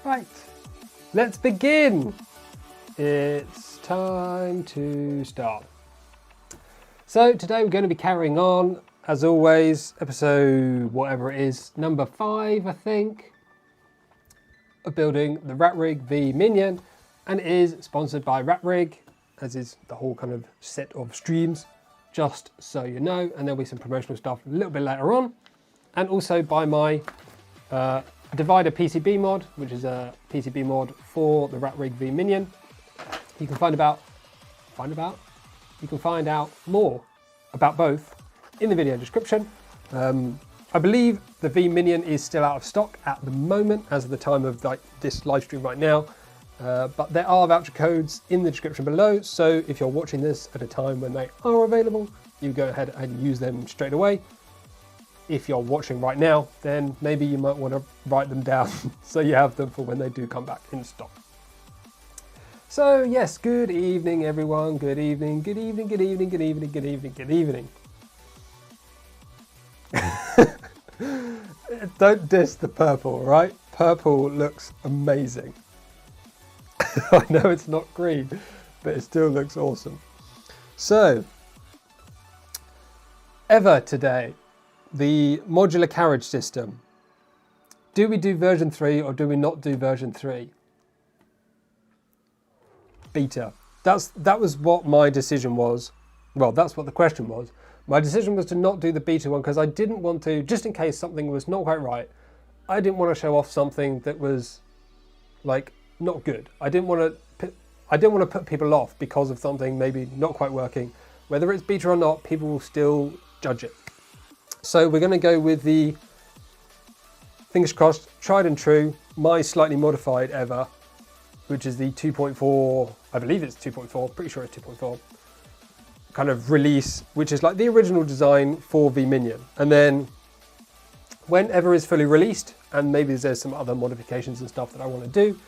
Right, let's begin. It's time to start. So today we're going to be carrying on, as always, episode whatever it is, number 5, I think, of building the Rat Rig V-minion, and it is sponsored by Rat Rig, as is the whole kind of set of streams, just so you know, and there'll be some promotional stuff a little bit later on, and also by my Divider PCB mod, which is a PCB mod for the Rat Rig V-minion. You can find out more about both in the video description. I believe the V-minion is still out of stock at the moment, as of the time of this live stream right now, but there are voucher codes in the description below, so if you're watching this at a time when they are available, you go ahead and use them straight away. If you're watching right now, then maybe you might want to write them down so you have them for when they do come back in stock. So yes, good evening everyone, good evening, good evening, good evening, good evening, good evening, good evening. Don't diss the purple, right? Purple looks amazing. I know it's not green, but it still looks awesome. So, EVA today. The modular carriage system. Do we do version 3 or do we not do version 3? Beta. That was what my decision was. Well, that's what the question was. My decision was to not do the beta one because I didn't want to, just in case something was not quite right, I didn't want to show off something that was like not good. I didn't want to put people off because of something maybe not quite working. Whether it's beta or not, people will still judge it. So we're going to go with the, fingers crossed, tried and true, my slightly modified EVA, which is the 2.4, I believe it's 2.4, pretty sure it's 2.4, kind of release, which is like the original design for V-minion. And then when EVA is fully released, and maybe there's some other modifications and stuff that I want to do,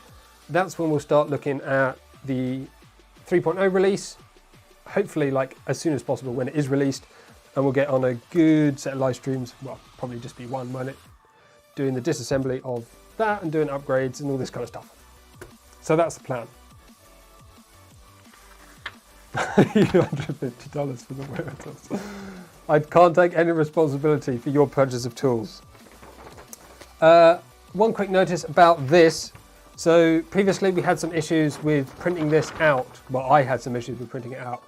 that's when we'll start looking at the 3.0 release, hopefully like as soon as possible when it is released. And we'll get on a good set of live streams, well, probably just be one, won't it? Doing the disassembly of that and doing upgrades and all this kind of stuff. So that's the plan. $150 for the wearables. I can't take any responsibility for your purchase of tools. One quick notice about this. So previously we had some issues with printing this out. Well, I had some issues with printing it out.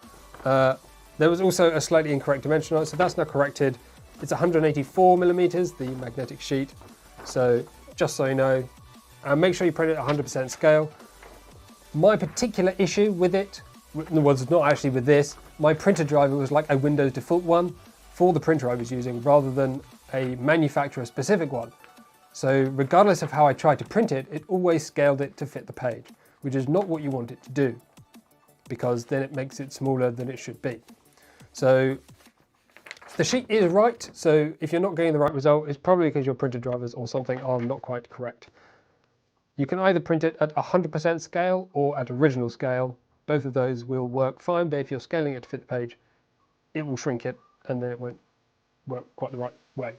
There was also a slightly incorrect dimension on it, so that's now corrected. It's 184 millimeters, the magnetic sheet. So just so you know, make sure you print it at 100% scale. My particular issue with it was not actually with this, my printer driver was like a Windows default one for the printer I was using rather than a manufacturer specific one. So regardless of how I tried to print it, it always scaled it to fit the page, which is not what you want it to do, because then it makes it smaller than it should be. So the sheet is right, so if you're not getting the right result, it's probably because your printer drivers or something are not quite correct. You can either print it at 100% scale or at original scale. Both of those will work fine, but if you're scaling it to fit the page, it will shrink it and then it won't work quite the right way.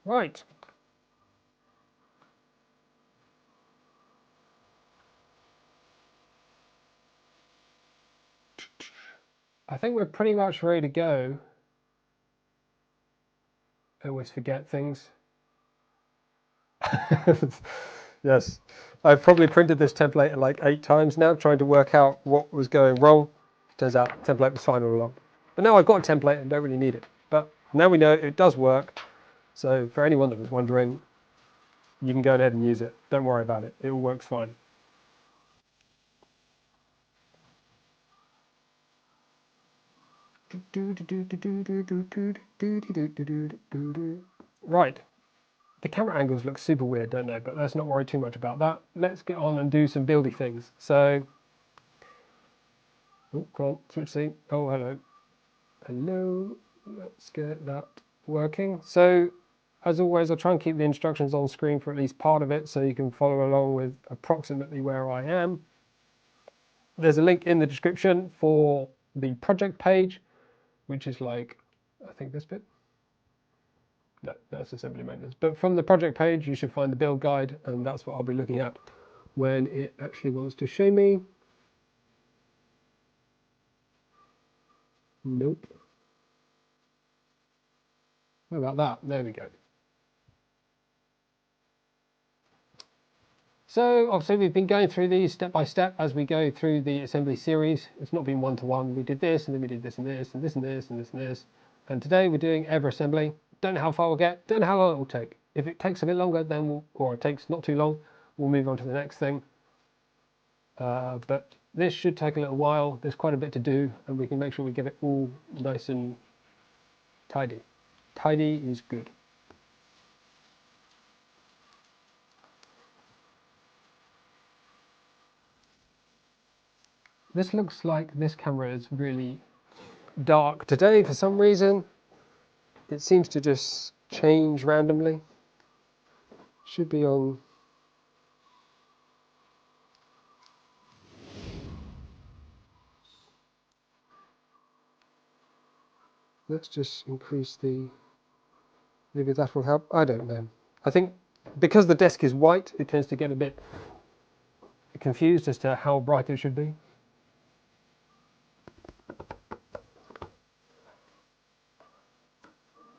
Right. I think we're pretty much ready to go. I always forget things. Yes, I've probably printed this template like 8 times now, trying to work out what was going wrong. Turns out the template was fine all along. But now I've got a template and don't really need it. But now we know it does work. So for anyone that was wondering, you can go ahead and use it. Don't worry about it. It all works fine. Right. The camera angles look super weird, don't they? But let's not worry too much about that. Let's get on and do some buildy things. So, oh, come on, switch scene. Oh, hello. Hello. Let's get that working. So, as always, I'll try and keep the instructions on screen for at least part of it so you can follow along with approximately where I am. There's a link in the description for the project page, which is like, I think this bit. No, that's assembly maintenance. But from the project page, you should find the build guide, and that's what I'll be looking at when it actually wants to show me. Nope. How about that? There we go. So obviously we've been going through these step by step as we go through the assembly series. It's not been one-to-one. We did this, and then we did this and this, and this and this, and this and this. And today we're doing ever assembly. Don't know how far we'll get, don't know how long it will take. If it takes a bit longer, then or it takes not too long, we'll move on to the next thing. But this should take a little while. There's quite a bit to do, and we can make sure we get it all nice and tidy. Tidy is good. This looks like this camera is really dark today for some reason. It seems to just change randomly. Should be on. Let's just increase the. Maybe that will help. I don't know. I think because the desk is white, it tends to get a bit confused as to how bright it should be.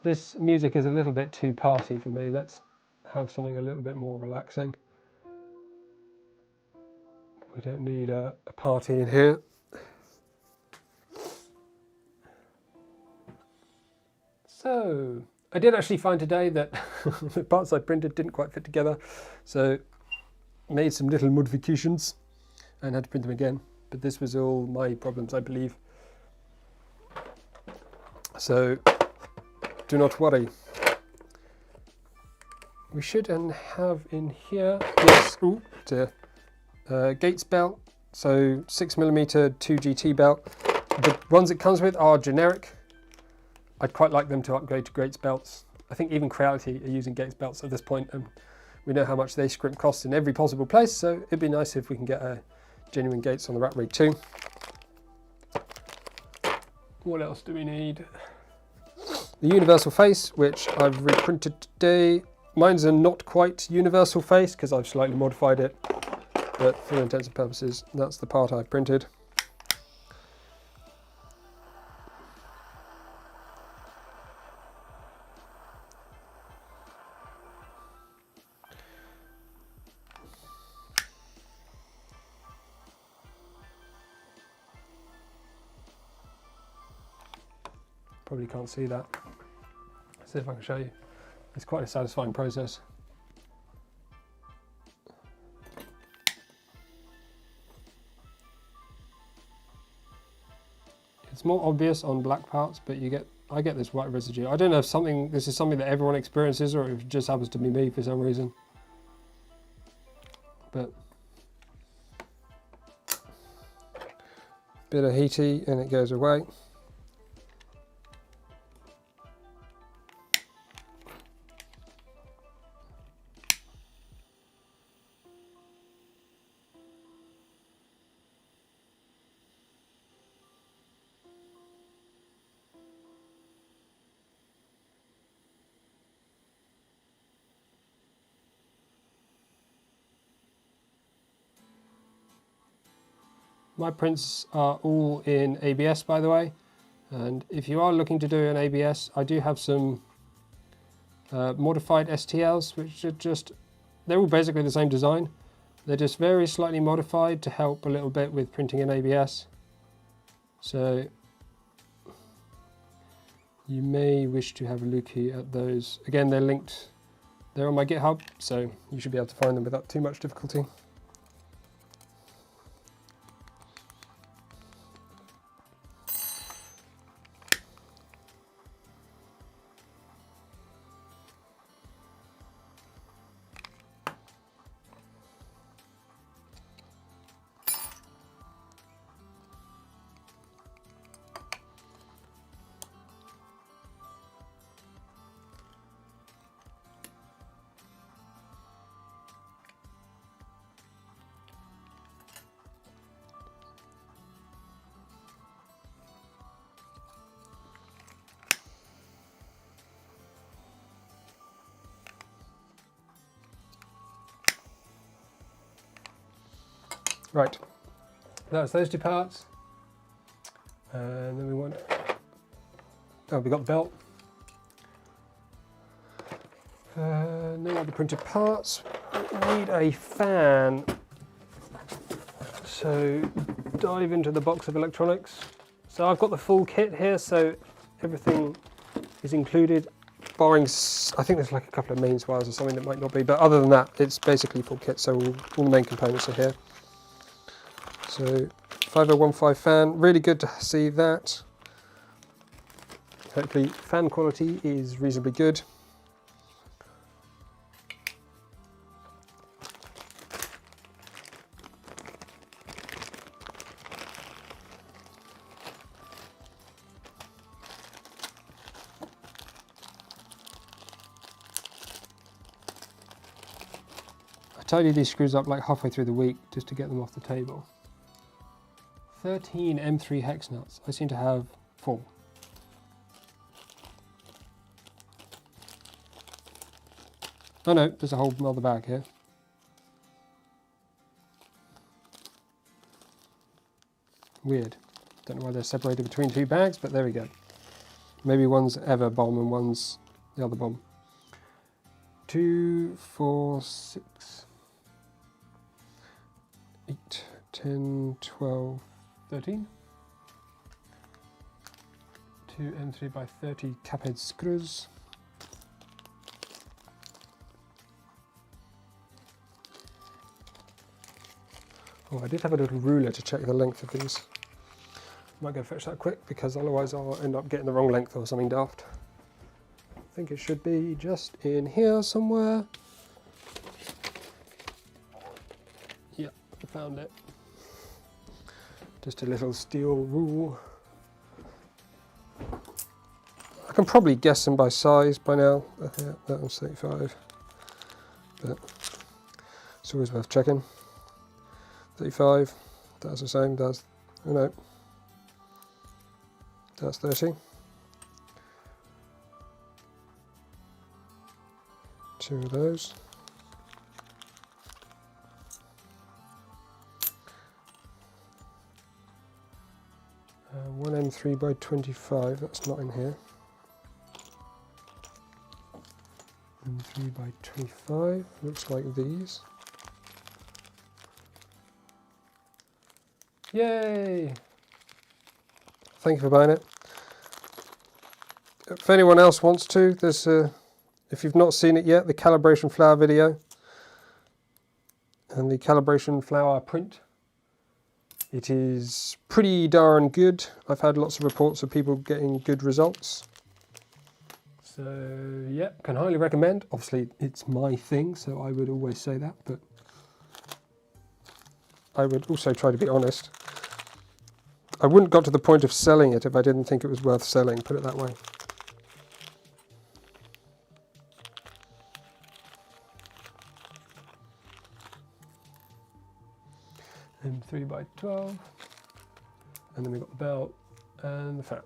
This music is a little bit too party for me. Let's have something a little bit more relaxing. We don't need a party in here. So, I did actually find today that the parts I printed didn't quite fit together. So, made some little modifications and had to print them again. But this was all my problems, I believe. So, do not worry. We should have in here, yes, Gates belt, so 6mm 2GT belt. The ones it comes with are generic. I'd quite like them to upgrade to Gates belts. I think even Creality are using Gates belts at this point, and we know how much they scrimp costs in every possible place, so it'd be nice if we can get a genuine Gates on the Rat Rig too. What else do we need? The universal face, which I've reprinted today. Mine's a not quite universal face because I've slightly modified it, but for all intents and purposes, that's the part I printed. Probably can't see that. Let's see if I can show you. It's quite a satisfying process. It's more obvious on black parts, but I get this white residue. I don't know if this is something that everyone experiences or if it just happens to be me for some reason. But bit of heaty and it goes away. My prints are all in ABS, by the way, and if you are looking to do an ABS, I do have some modified STLs, which are they're all basically the same design. They're just very slightly modified to help a little bit with printing in ABS. So you may wish to have a look at those. Again, they're linked, they're on my GitHub, so you should be able to find them without too much difficulty. Right, that's those two parts, and then we've got the belt. Now the printed parts. We need a fan, so dive into the box of electronics. So I've got the full kit here, so everything is included, barring I think there's like a couple of mains wires or something that might not be, but other than that it's basically full kit, so all the main components are here. So 5015 fan, really good to see that. Hopefully fan quality is reasonably good. I tidied these screws up like halfway through the week just to get them off the table. 13 M3 hex nuts. I seem to have 4. Oh no, there's a whole other bag here. Weird. Don't know why they're separated between 2 bags, but there we go. Maybe one's EVA bomb and one's the other bomb. 2, 4, 6, 8, 10, 12, 13. 2 M3 by 30 caphead screws. Oh, I did have a little ruler to check the length of these. Might go fetch that quick because otherwise I'll end up getting the wrong length or something daft. I think it should be just in here somewhere. Yeah, I found it. Just a little steel rule. I can probably guess them by size by now. Yeah, that one's 35. But it's always worth checking. 35, that's the same, oh no, that's 30. 2 of those. One M3 by 25, that's not in here. M3 by 25, looks like these. Yay! Thank you for buying it. If anyone else wants to, there's if you've not seen it yet, the calibration flower video and the calibration flower print It is pretty darn good. I've had lots of reports of people getting good results. So yeah, can highly recommend. Obviously it's my thing, so I would always say that, but I would also try to be honest. I wouldn't got to the point of selling it if I didn't think it was worth selling, put it that way. And 3x12, and then we've got the belt and the fan.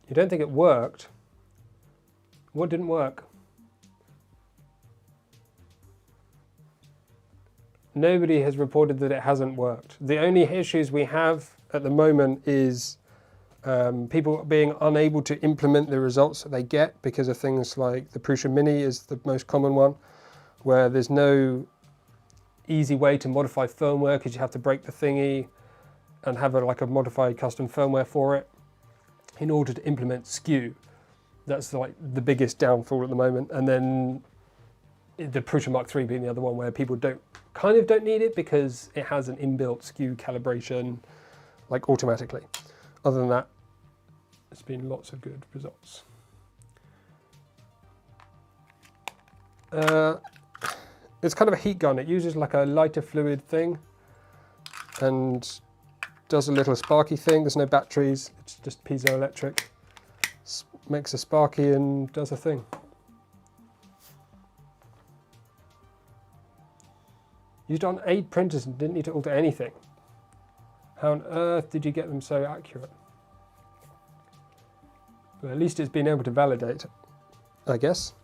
You don't think it worked? What didn't work? Nobody has reported that it hasn't worked. The only issues we have at the moment is people being unable to implement the results that they get because of things like the Prusa Mini is the most common one, where there's no easy way to modify firmware because you have to break the thingy and have like a modified custom firmware for it in order to implement SKU. That's like the biggest downfall at the moment. And then the Prusa Mark III being the other one where people kind of don't need it because it has an inbuilt SKU calibration like automatically. Other than that, it's been lots of good results. It's kind of a heat gun. It uses like a lighter fluid thing and does a little sparky thing. There's no batteries, it's just piezoelectric. Makes a sparky and does a thing. Used on 8 printers and didn't need to alter anything. How on earth did you get them so accurate? But at least it's been able to validate, I guess.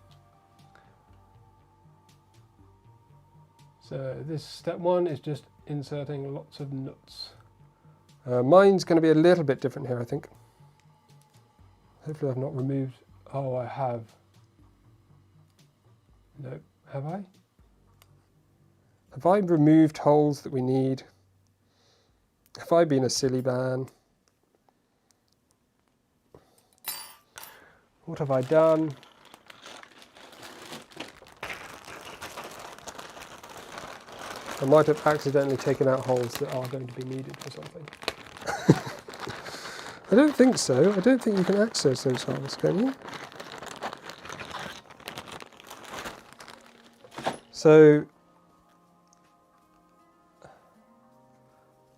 So this step 1 is just inserting lots of nuts. Mine's going to be a little bit different here, I think. Hopefully I've not removed... Oh, I have. No, have I? Have I removed holes that we need? Have I been a silly man? What have I done? I might have accidentally taken out holes that are going to be needed for something. I don't think so. I don't think you can access those holes, can you? So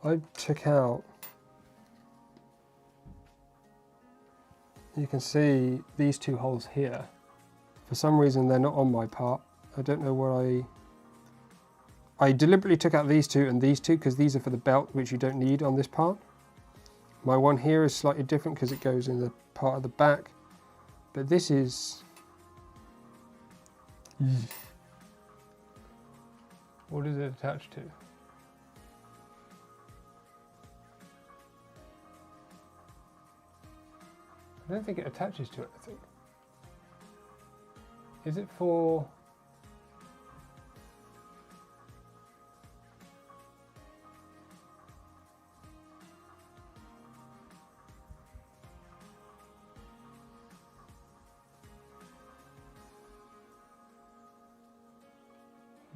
I took out, you can see these 2 holes here. For some reason they're not on my part. I don't know what I deliberately took out these 2 and these 2 because these are for the belt, which you don't need on this part. My one here is slightly different because it goes in the part of the back, but this is... What is it attached to? I don't think it attaches to it, I think. Is it for...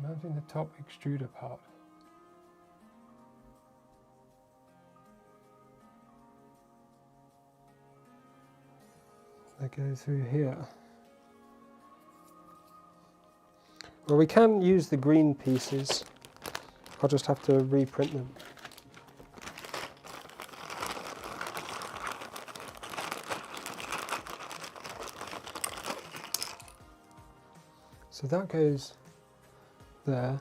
mounting the top extruder part. They go through here. Well, we can use the green pieces. I'll just have to reprint them. So that goes there.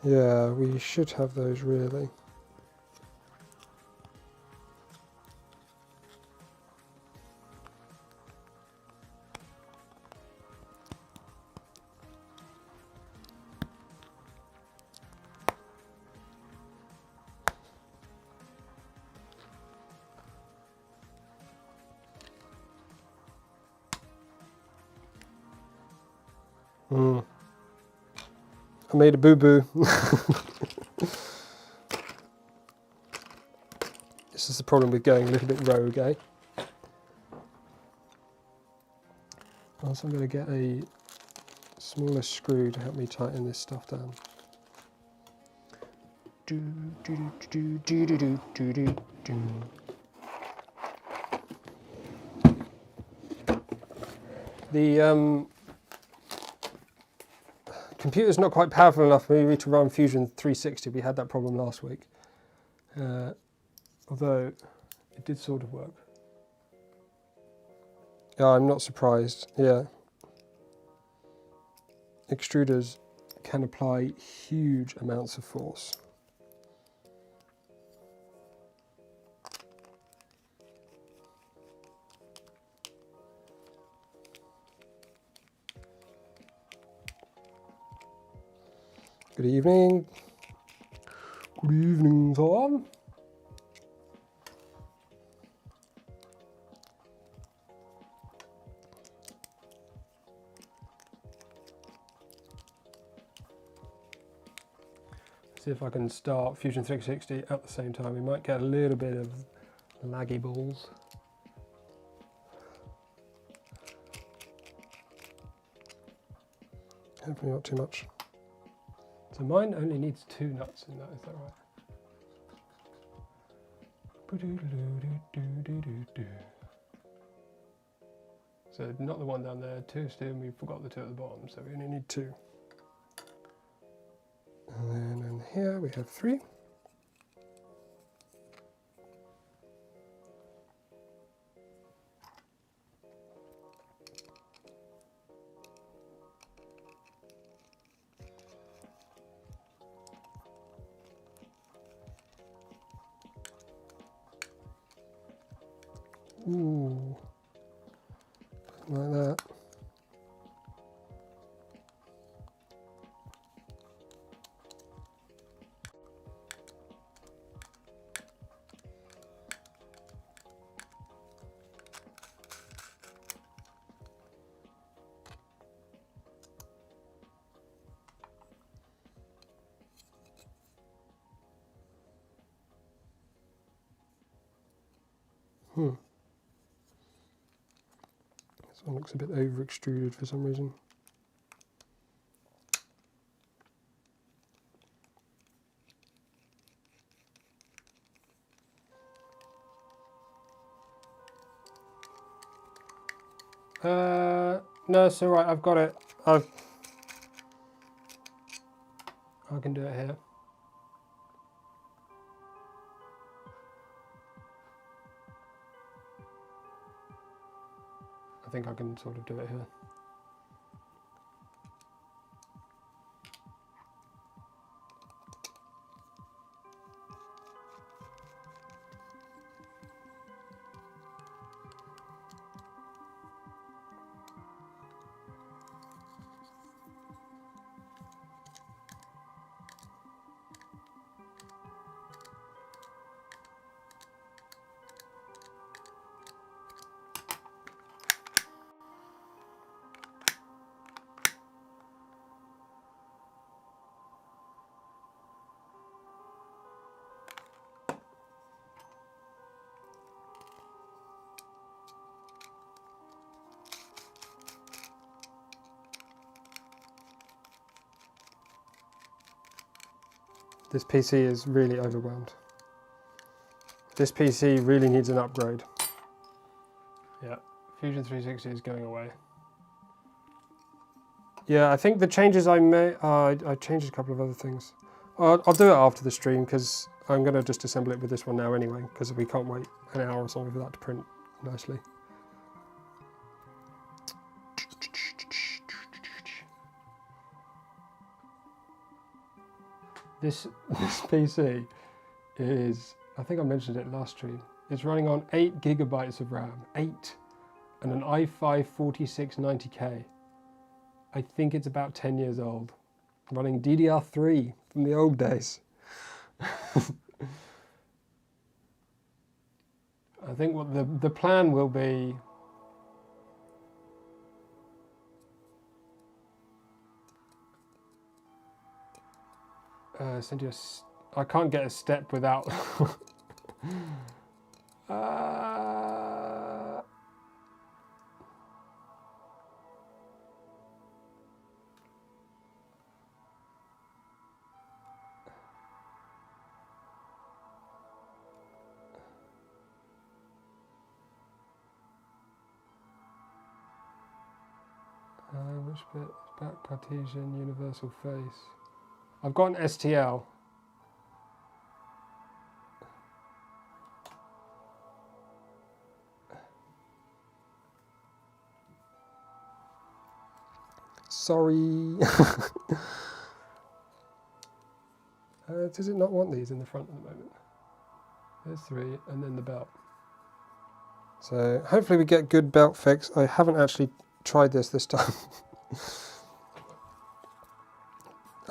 Yeah, we should have those really. I made a boo-boo. is the problem with going a little bit rogue, eh? Also, I'm going to get a smaller screw to help me tighten this stuff down. The computer's not quite powerful enough for me to run Fusion 360. We had that problem last week. Although it did sort of work. Yeah, I'm not surprised. Yeah. Extruders can apply huge amounts of force. Good evening. Good evening, Tom. See if I can start Fusion 360 at the same time. We might get a little bit of laggy balls. Hopefully not too much. So mine only needs 2 nuts in that, is that right? So not the one down there, 2 still, and we forgot the 2 at the bottom, so we only need 2. And then in here we have 3. Ooh, like that. This one looks a bit over extruded for some reason. No, it's alright, I've got it. I can do it here. I think I can sort of do it here. This PC is really overwhelmed. This PC really needs an upgrade. Yeah, Fusion 360 is going away. Yeah, I think the changes I made, I changed a couple of other things. I'll do it after the stream because I'm going to just assemble it with this one now anyway, because we can't wait an hour or something for that to print nicely. This PC is, I think I mentioned it last stream, it's running on 8 gigabytes of RAM, 8, and an i5 4690K. I think it's about 10 years old, running DDR3 from the old days. I think what the plan will be, send you I can't get a step without Which bit? Back Cartesian universal face. I've got an STL. Sorry. Does it not want these in the front at the moment? There's 3, and then the belt. So hopefully we get good belt fix. I haven't actually tried this time.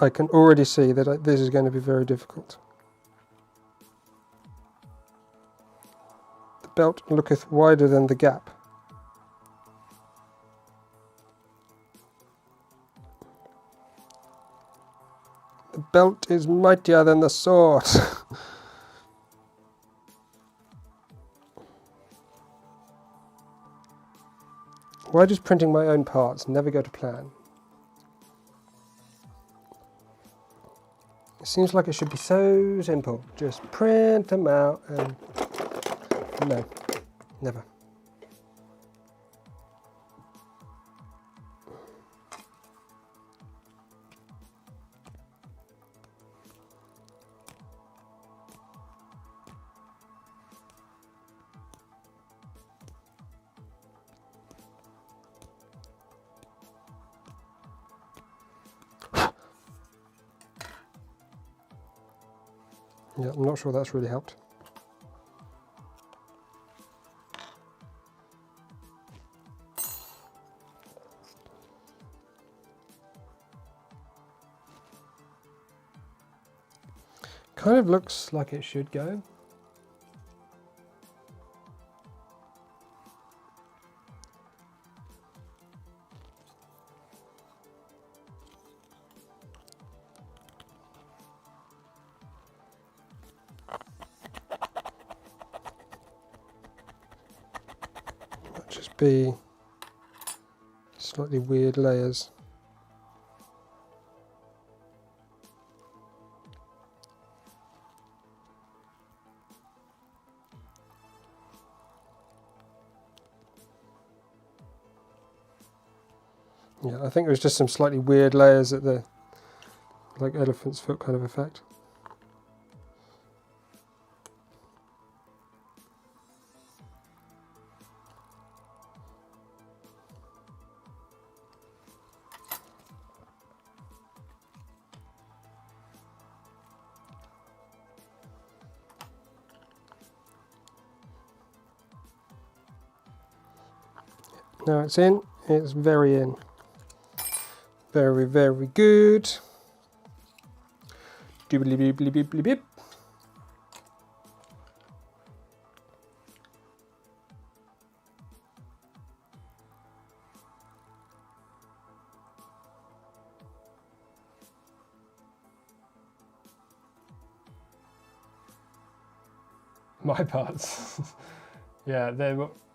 I can already see that this is going to be very difficult. The belt looketh wider than the gap. The belt is mightier than the sword. Why does printing my own parts never go to plan? It seems like it should be so simple. Just print them out and... No, never. Yeah, I'm not sure that's really helped. Kind of looks like it should go. Might just be slightly weird layers. Yeah, I think it was just some slightly weird layers at the, like elephant's foot kind of effect. Now it's in, it's very in. Very, very good. Doobly beep, beep, beep, beep, beep. My parts. Yeah,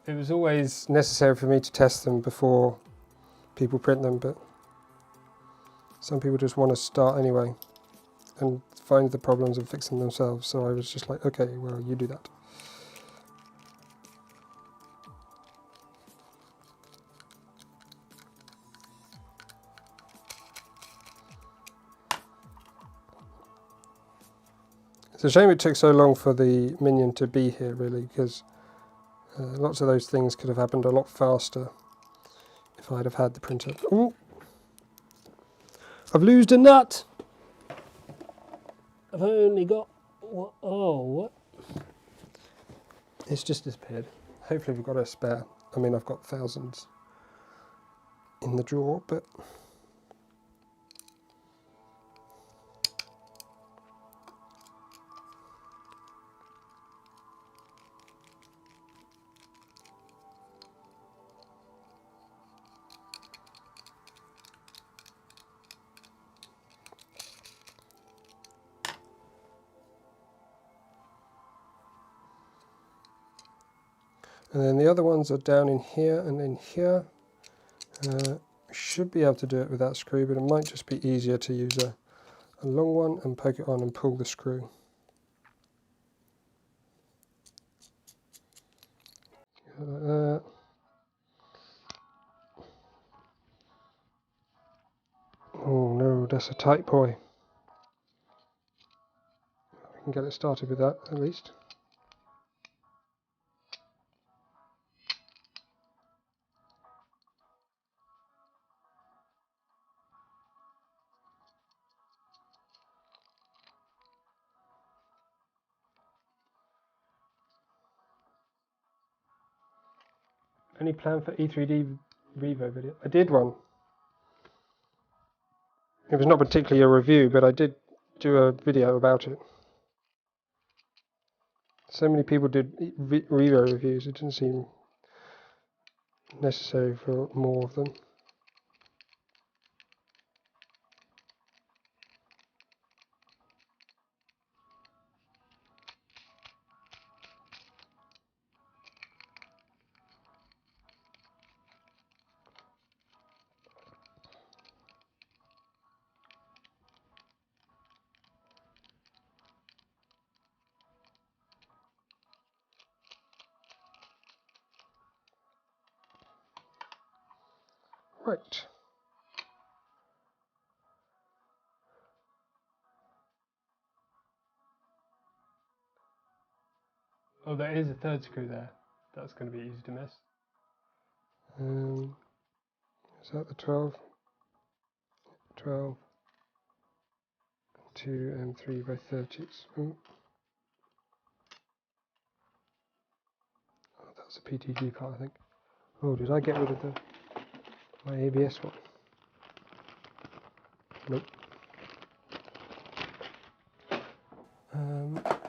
it was always necessary for me to test them before people print them, but some people just want to start anyway and find the problems and fix them themselves. So I was just like, okay, well, you do that. It's a shame it took so long for the minion to be here, really, because lots of those things could have happened a lot faster if I'd have had the printer. Ooh. I've loosed a nut! I've only got... What? Oh, what? It's just disappeared. Hopefully we've got a spare. I mean, I've got thousands in the drawer, but... And then the other ones are down in here and in here. Should be able to do it with that screw, but it might just be easier to use a long one and poke it on and pull the screw. Like that. Oh no, that's a tight boy. I can get it started with that at least. Any plan for E3D Revo video? I did one. It was not particularly a review, but I did do a video about it. So many people did Revo reviews, it didn't seem necessary for more of them. Right. Oh, there is a third screw there. That's going to be easy to miss. Is that the 12? 12, 2 and 3 by 30s. Oh, that's a PTG part, I think. Oh, did I get rid of my ABS one? Nope.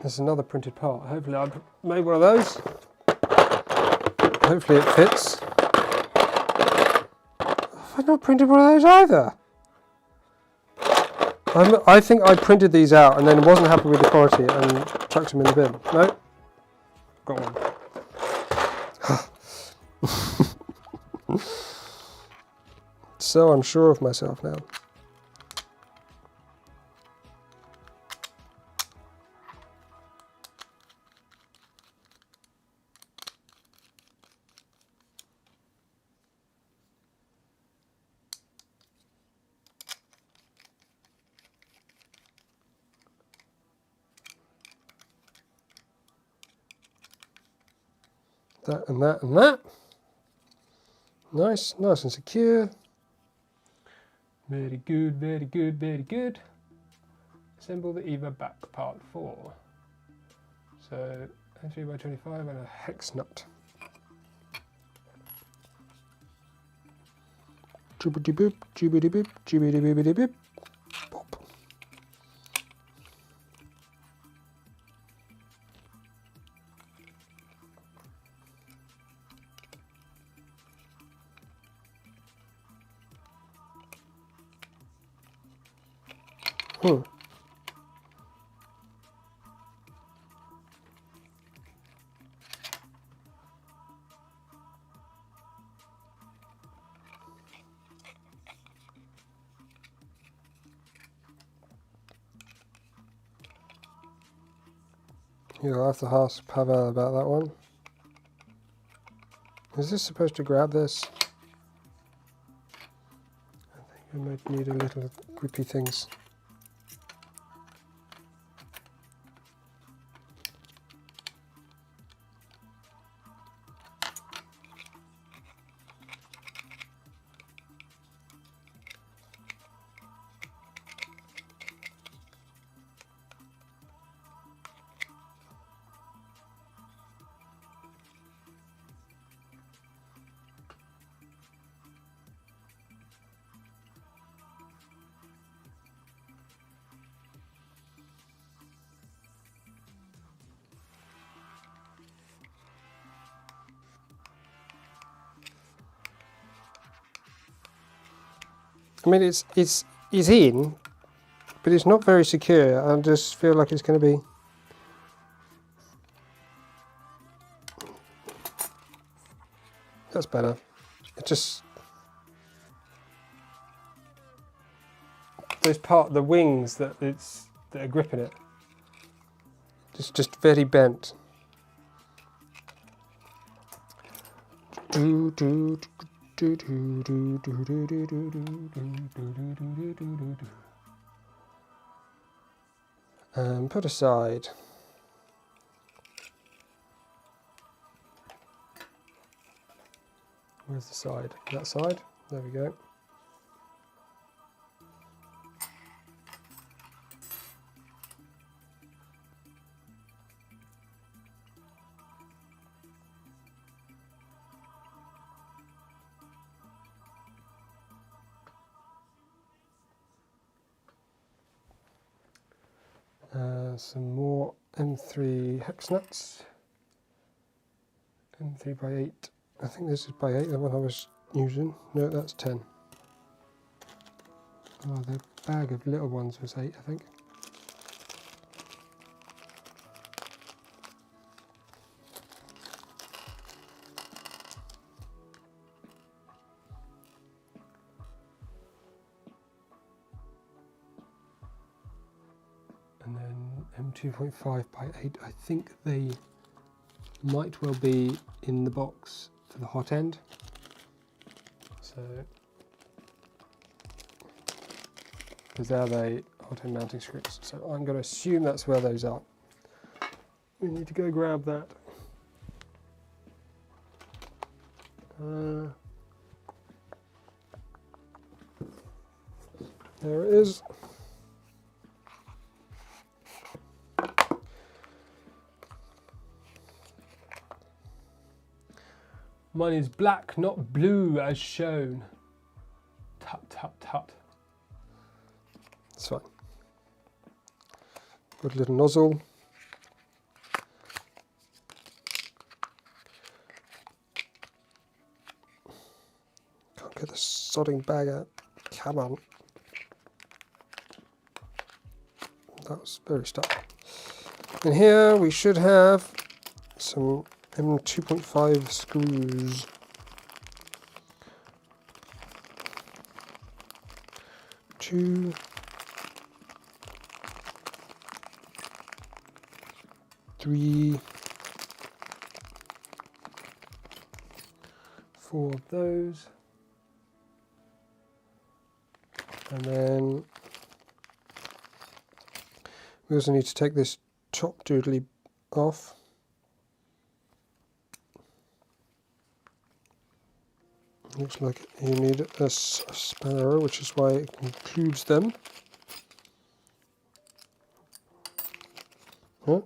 There's another printed part. Hopefully I've made one of those. Hopefully it fits. I've not printed one of those either. I think I printed these out and then wasn't happy with the quality and chucked them in the bin. No? Got one. So unsure of myself now. That and that and that. Nice and secure. Very good, very good, very good. Assemble the EVA back part 4. So 3 by 25 and a hex nut. Jibbity boop, jibbity boop, jibbity boopity boop. Pop. You'll have to ask Pavel about that one. Is this supposed to grab this? I think I might need a little grippy things. I mean, it's in, but it's not very secure. I just feel like it's going to be. That's better. It just... the wings that are gripping it. Just very bent. And put aside. Where's the side? That side? There we go. Some more M3 hex nuts. M3 by 8. I think this is by 8, the one I was using. No, that's 10. Oh, the bag of little ones was 8, I think. And then M2.5 by 8, I think they might well be in the box for the Hotend. So, because they're the Hotend mounting screws. So I'm going to assume that's where those are. We need to go grab that. There it is. Mine is black, not blue, as shown. Tut, tut, tut. It's fine. Got a little nozzle. Can't get the sodding bag out. Come on. That was very stuck. And here we should have some M2.5 screws. Two, three, 4 of those. And then we also need to take this top doodly off. Looks like you need a spanner, which is why it includes them. Huh?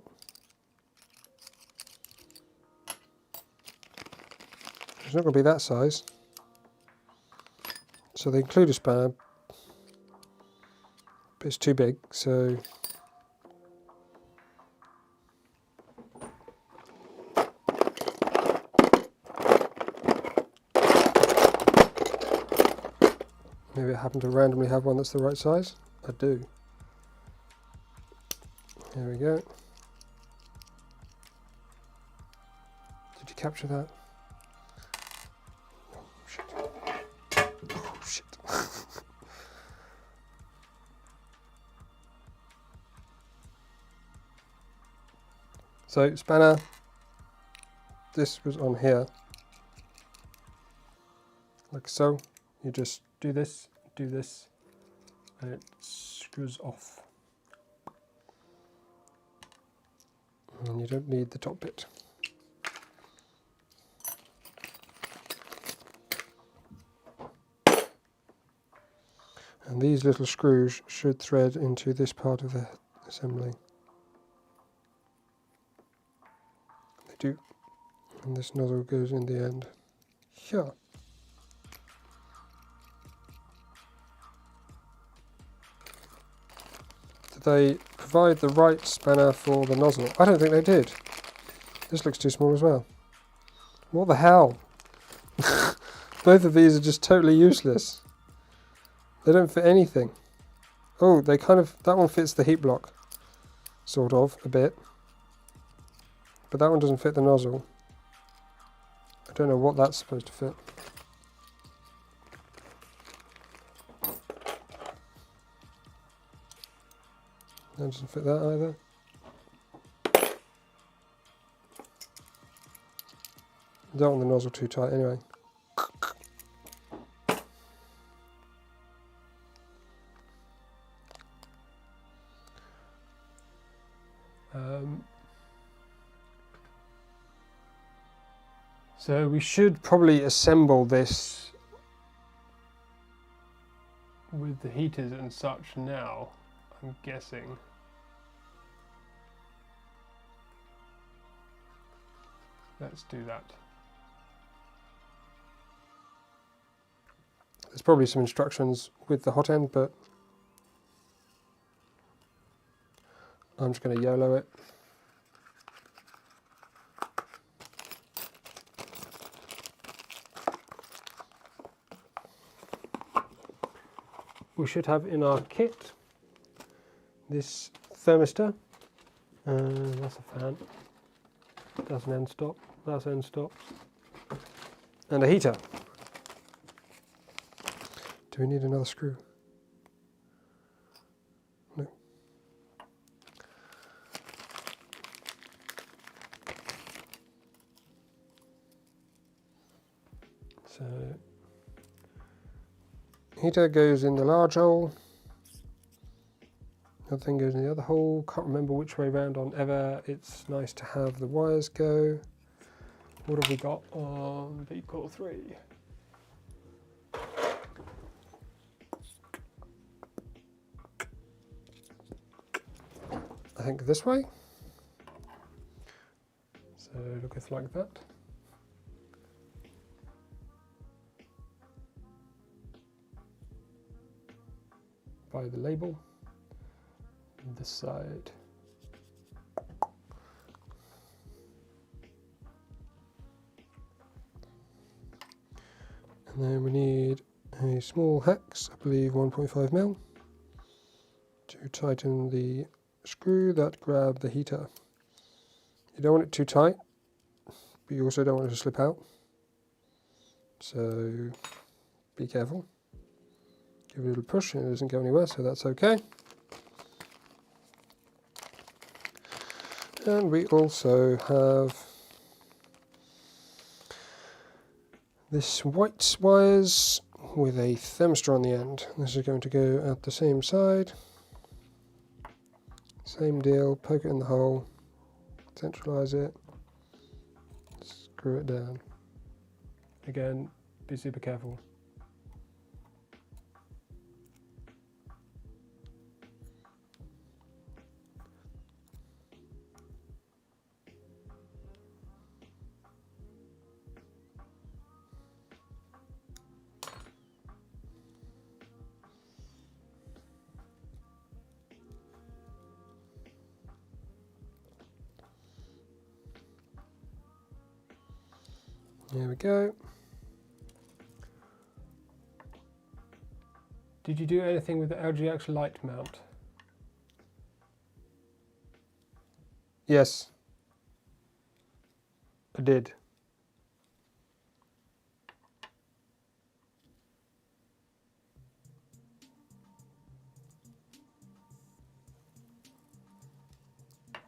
It's not going to be that size. So they include a spanner, but it's too big, so maybe I happen to randomly have one that's the right size. I do. Here we go. Did you capture that? Oh, shit. Oh, shit. So, spanner. This was on here. Like so. You just do this, and it screws off. And you don't need the top bit. And these little screws should thread into this part of the assembly. They do. And this nozzle goes in the end. Here. They provide the right spanner for the nozzle? I don't think they did. This looks too small as well. What the hell? Both of these are just totally useless. They don't fit anything. Oh, they kind of, that one fits the heat block. Sort of, a bit. But that one doesn't fit the nozzle. I don't know what that's supposed to fit. That doesn't fit that either. Don't want the nozzle too tight anyway. So we should probably assemble this with the heaters and such now, I'm guessing. Let's do that. There's probably some instructions with the Hotend, but I'm just going to YOLO it. We should have in our kit this thermistor, that's a fan, that's an end stop, that's end stop, and a heater. Do we need another screw? No. So heater goes in the large hole, the other thing goes in the other hole. Can't remember which way round on EVA. It's nice to have the wires go. What have we got on Core 3? I think this way. So it looketh like that. By the label, this side. And then we need a small hex, I believe 1.5mm, to tighten the screw that grab the heater. You don't want it too tight, but you also don't want it to slip out. So be careful. Give it a little push and it doesn't go anywhere, so that's okay. And we also have this white wires with a thermistor on the end. This is going to go at the same side. Same deal, poke it in the hole, centralize it, screw it down. Again, be super careful. There we go. Did you do anything with the LGX light mount? Yes, I did.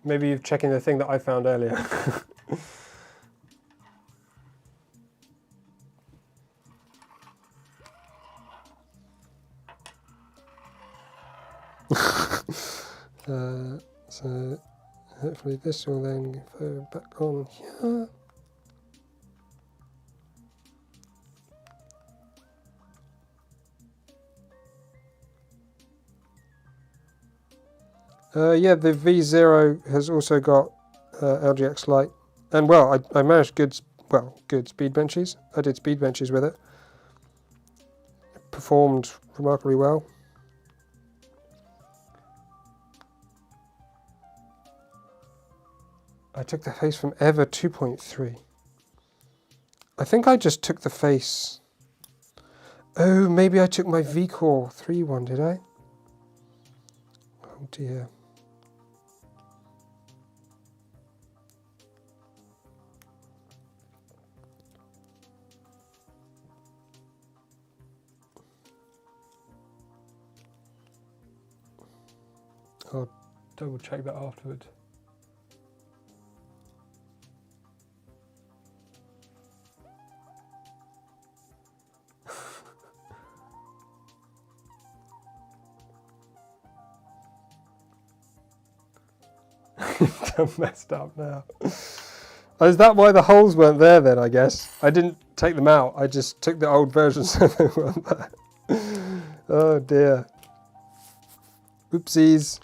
Maybe you're checking the thing that I found earlier. So hopefully this will then go back on here. Yeah, the V0 has also got LGX light, and well, I managed good speed benches. I did speed benches with it. It performed remarkably well. I took the face from EVA 2.3. I think I just took the face. Oh, maybe I took my V-Core 3 one, did I? Oh dear. I'll double check that afterwards. Done messed up now. Oh, is that why the holes weren't there then, I guess? I didn't take them out, I just took the old version so they weren't there. Oh dear. Oopsies.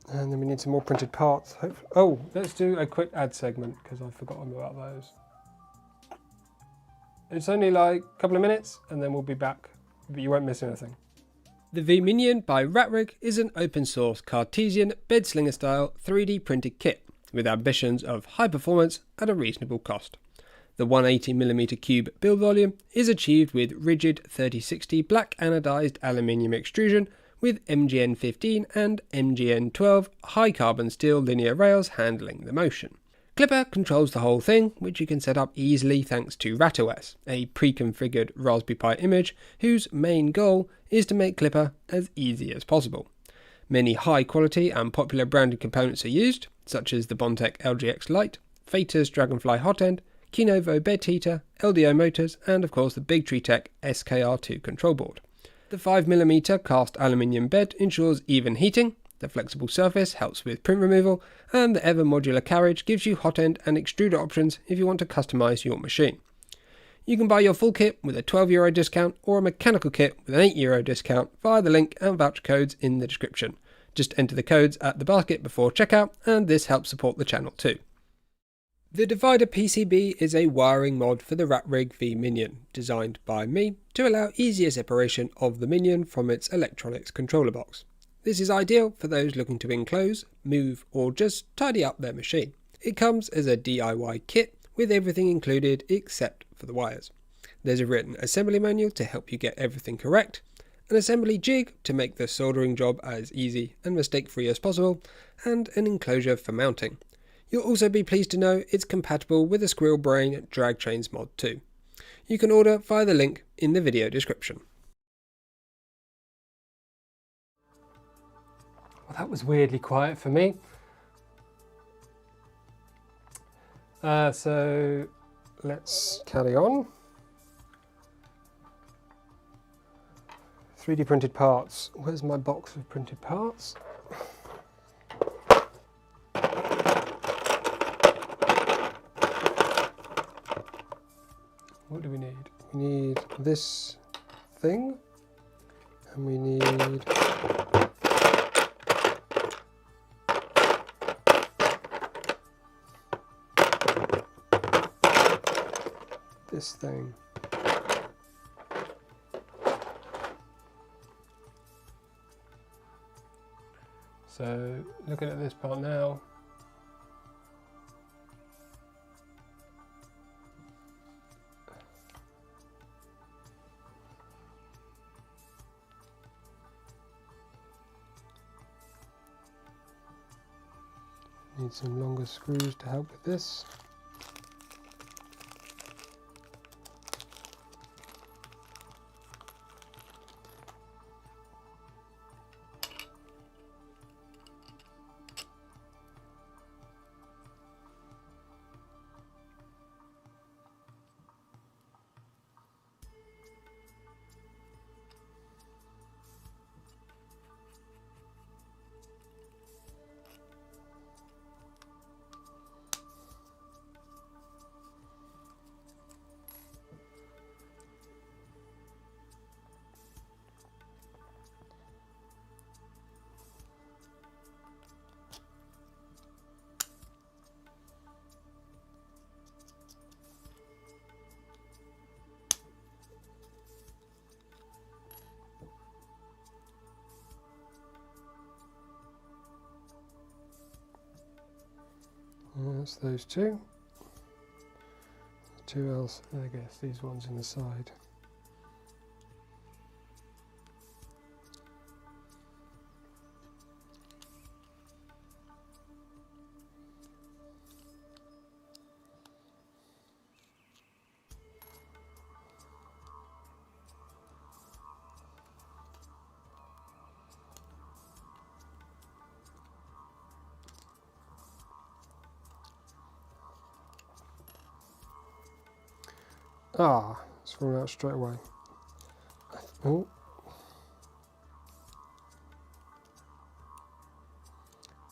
And then we need some more printed parts. Oh, let's do a quick ad segment because I've forgotten about those. It's only like a couple of minutes and then we'll be back, but you won't miss anything. The V-minion by Rat Rig is an open source Cartesian bed slinger style 3D printed kit with ambitions of high performance at a reasonable cost. The 180mm cube build volume is achieved with rigid 3060 black anodized aluminium extrusion with MGN15 and MGN12 high carbon steel linear rails handling the motion. Clipper controls the whole thing, which you can set up easily thanks to RatOS, a pre-configured Raspberry Pi image whose main goal is to make Clipper as easy as possible. Many high quality and popular branded components are used, such as the Bontech LGX Lite, Fater's Dragonfly Hotend, Kinovo bed heater, LDO motors, and of course the Big Tree Tech SKR2 control board. The 5mm cast aluminium bed ensures even heating, the flexible surface helps with print removal, and the EVA Modular Carriage gives you hot end and extruder options if you want to customise your machine. You can buy your full kit with a €12 discount or a mechanical kit with an €8 discount via the link and voucher codes in the description. Just enter the codes at the basket before checkout, and this helps support the channel too. The divider PCB is a wiring mod for the Rat Rig V-minion, designed by me to allow easier separation of the minion from its electronics controller box. This is ideal for those looking to enclose, move, or just tidy up their machine. It comes as a DIY kit with everything included except for the wires. There's a written assembly manual to help you get everything correct, an assembly jig to make the soldering job as easy and mistake-free as possible, and an enclosure for mounting. You'll also be pleased to know it's compatible with the Squirrel Brain drag chains mod too. You can order via the link in the video description. Well, that was weirdly quiet for me. So let's carry on. 3D printed parts. Where's my box of printed parts? What do we need? We need this thing, and we need this thing. So looking at this part now, need some longer screws to help with this. That's those two. Two else, I guess these ones in the side. Ah, it's falling out straight away. Oh.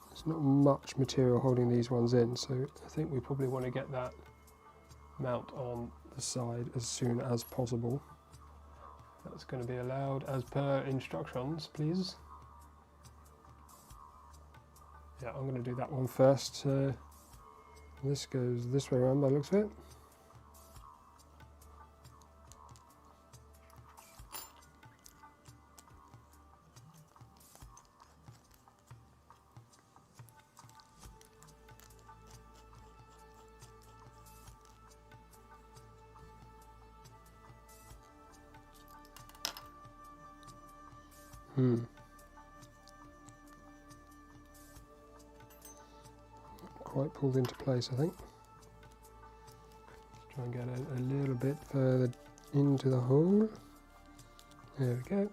There's not much material holding these ones in, so I think we probably want to get that mount on the side as soon as possible. That's going to be allowed as per instructions, please. Yeah, I'm going to do that one first. This goes this way around by the looks of it. Quite pulled into place, I think. Let's try and get a little bit further into the hole. There we go.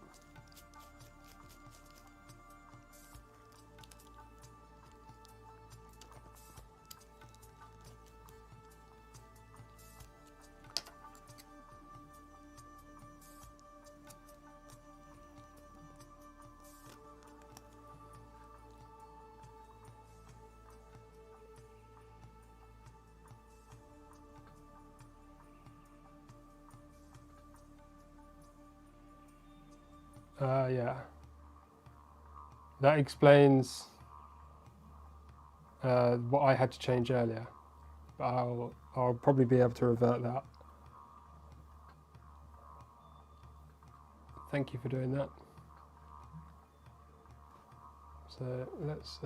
Yeah, that explains what I had to change earlier, but I'll probably be able to revert that. Thank you for doing that. So let's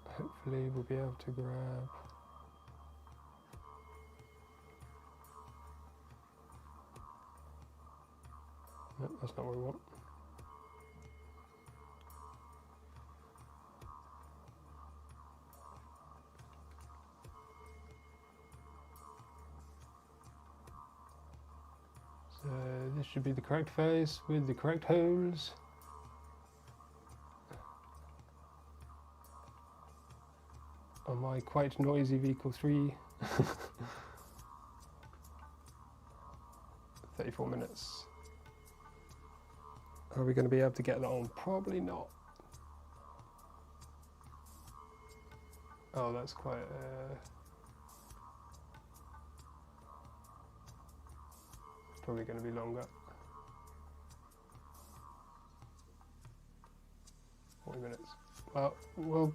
hopefully we'll be able to grab. No, that's not what we want. So this should be the correct face with the correct holes. On my quite noisy vehicle 3. 34 minutes. Are we going to be able to get that on? Probably not. Oh, that's quite... it's probably going to be longer. 40 minutes. Well...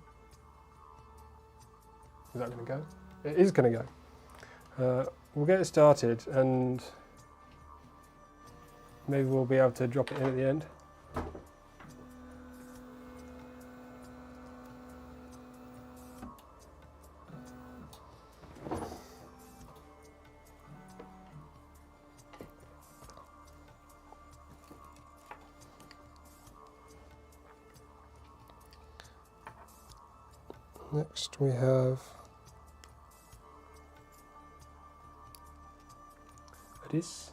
Is that going to go? It is going to go. We'll get it started and maybe we'll be able to drop it in at the end. Next we have this.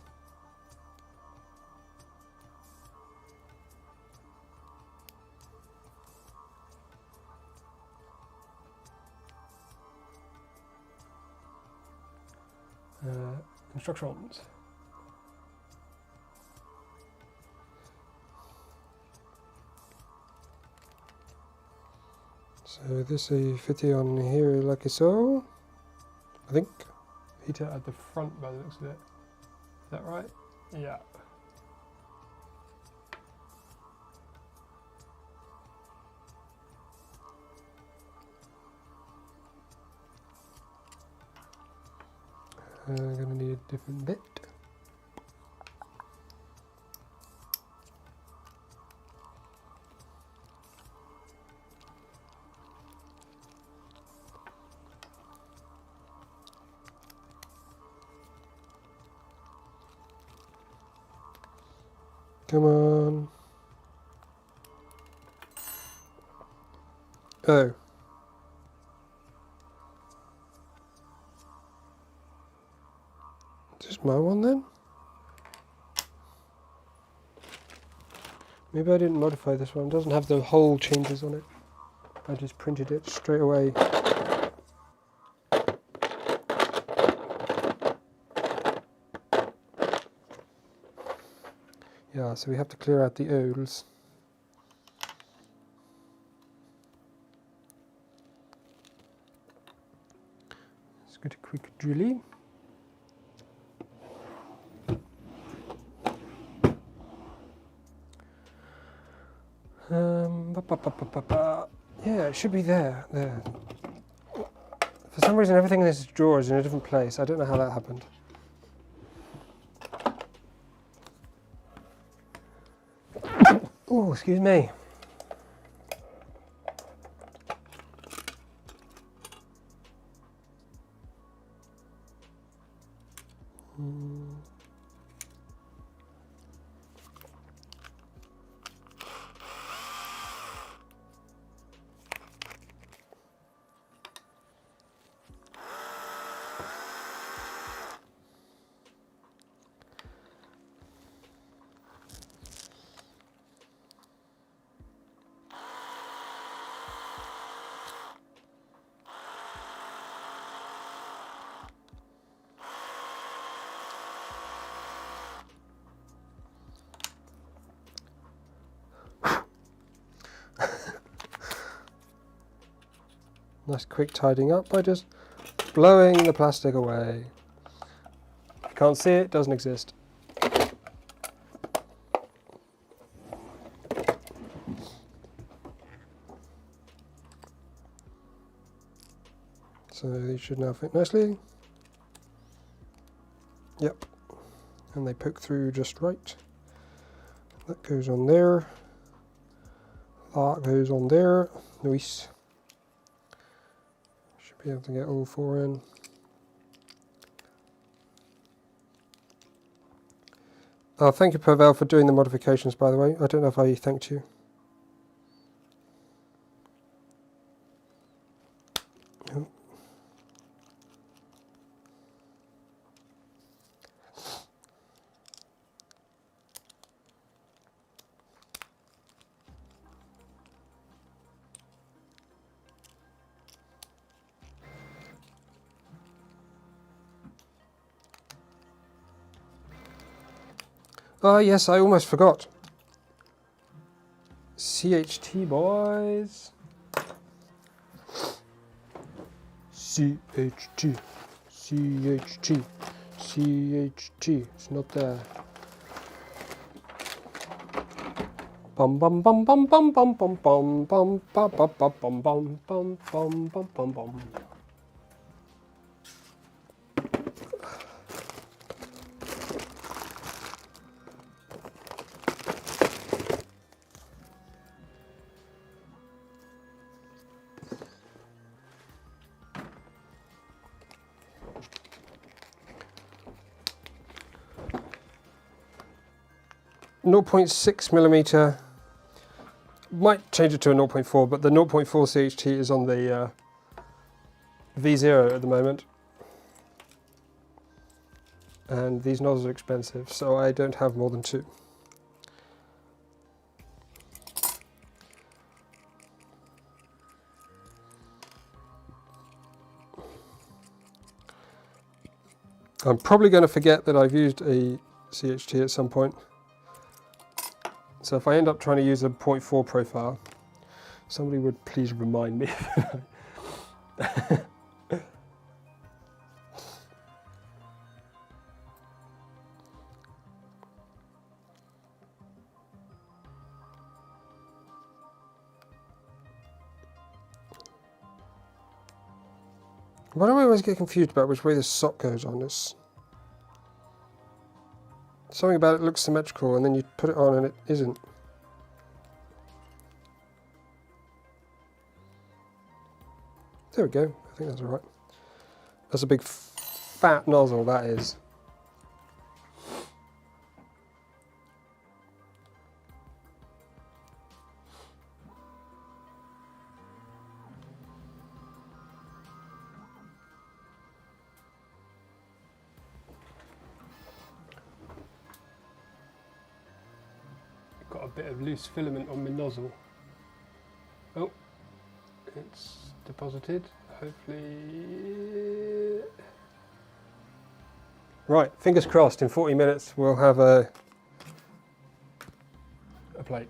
Instructions. So this is fitted on here like so, I think. Heater at the front by the looks of it. Is that right? Yeah. I'm going to need a different bit. Come on. Oh. Is this my one then? Maybe I didn't modify this one. It doesn't have the hole changes on it. I just printed it straight away. so we have to clear out the oils. Let's get a quick drilly. Yeah, it should be there. There. For some reason, everything in this drawer is in a different place. I don't know how that happened. Oh, excuse me. Nice quick tidying up by just blowing the plastic away. If you can't see it, it doesn't exist. So these should now fit nicely. Yep. And they poke through just right. That goes on there. That goes on there. Nice. Be able to get all four in. Thank you, Pavel, for doing the modifications, by the way. I don't know if I thanked you. Oh. 'Oh yes, I almost forgot. CHT, boys. CHT. CHT. CHT. It's not there. Bum bum bum bum bum bum bum bum bum bum bum bum bum bum bum bum bum bum bum. 0.6 millimeter. Might change it to a 0.4, but the 0.4 CHT is on the V0 at the moment. And these nozzles are expensive, so I don't have more than 2. I'm probably going to forget that I've used a CHT at some point. So if I end up trying to use a 0.4 profile, somebody would please remind me. Why do I always get confused about which way this sock goes on this? Something about it looks symmetrical and then you put it on and it isn't. There we go, I think that's alright. That's a big fat nozzle, that is. Got a bit of loose filament on my nozzle. Oh, it's deposited, hopefully. Right, fingers crossed, in 40 minutes we'll have a plate.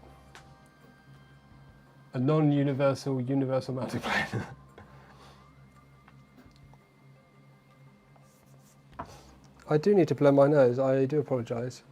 A non-universal mounting plate. I do need to blow my nose, I do apologise.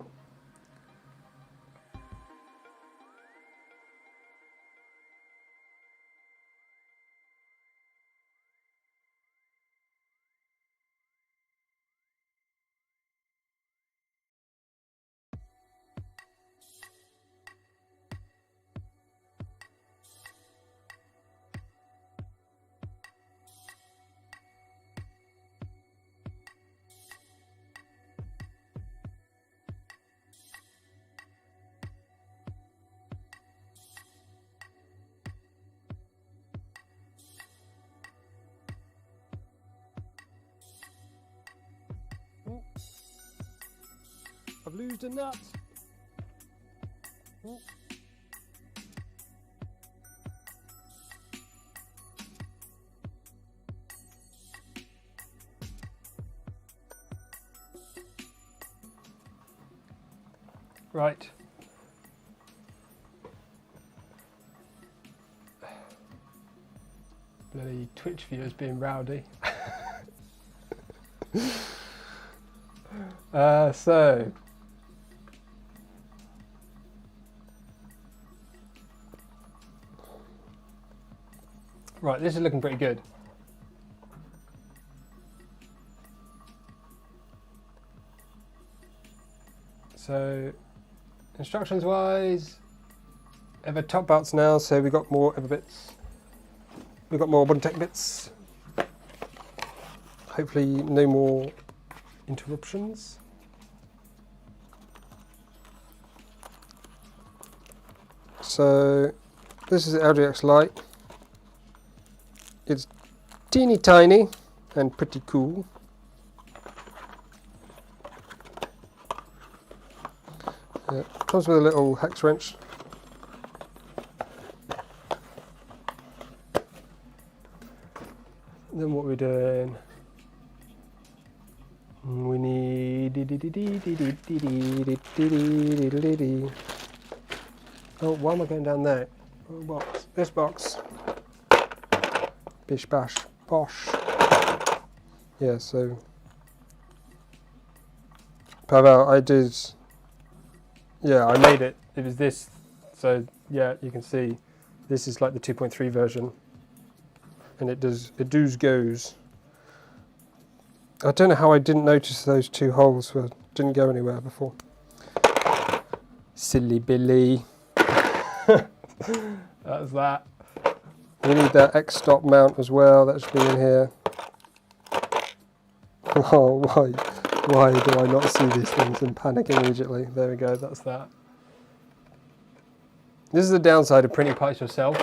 I've loosed a nut. Right. Bloody Twitch viewers being rowdy. So right, this is looking pretty good. So instructions wise, EVA top belts now, so we got more EVA bits. We've got more Hotend bits. Hopefully no more interruptions. So this is the LGX Lite. It's teeny tiny and pretty cool. Comes with a little hex wrench. Then what we're doing, we need. Oh, why am I going down there? Oh, box. This box. Bish bash bosh. Yeah, so. Pavel, I did. Yeah, I made it. It was this. So yeah, you can see this is like the 2.3 version. And it goes. I don't know how I didn't notice those two holes didn't go anywhere before. Silly Billy. That's that. We need that endstop mount as well. That should be in here. Oh, why do I not see these things and panic immediately? There we go. That's that. This is the downside of printing parts yourself.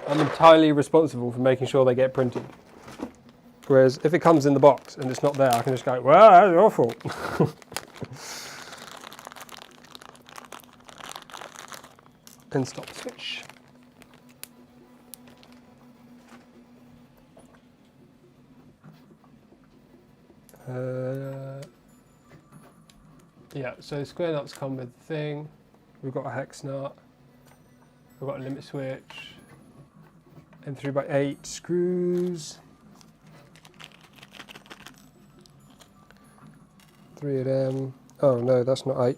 I'm entirely responsible for making sure they get printed. Whereas if it comes in the box and it's not there, I can just go, well, that's your fault. Endstop switch. Yeah, so square nuts come with the thing. We've got a hex nut. We've got a limit switch. And 3x8 screws. 3 of them. Oh no, that's not 8.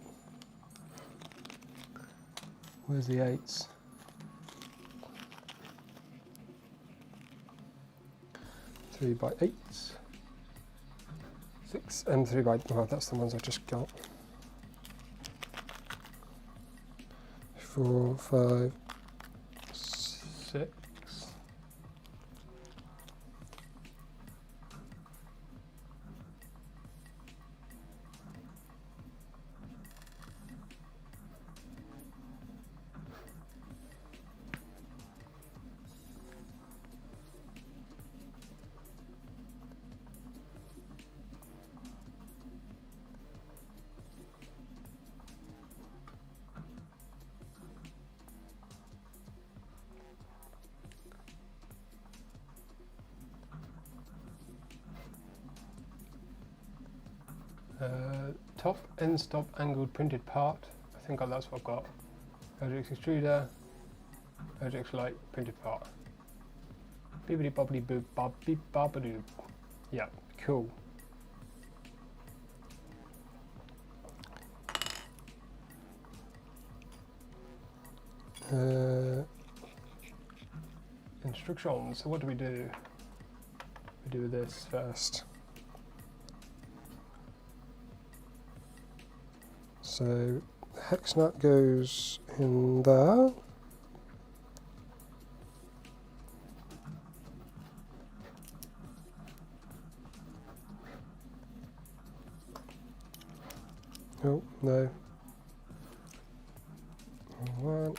Where's the 8s? 3x8s. 6 and 3x. Oh, that's the ones I just got. 4, 5, 6. Top endstop angled printed part. I think that's what I've got. Ajax extruder, Ajax light printed part. Bibbidi bobbidi boop bob beep bobbadoo. Yeah, cool. Instructions. So what do? We do this first. So the hex nut goes in there. Oh, no. One.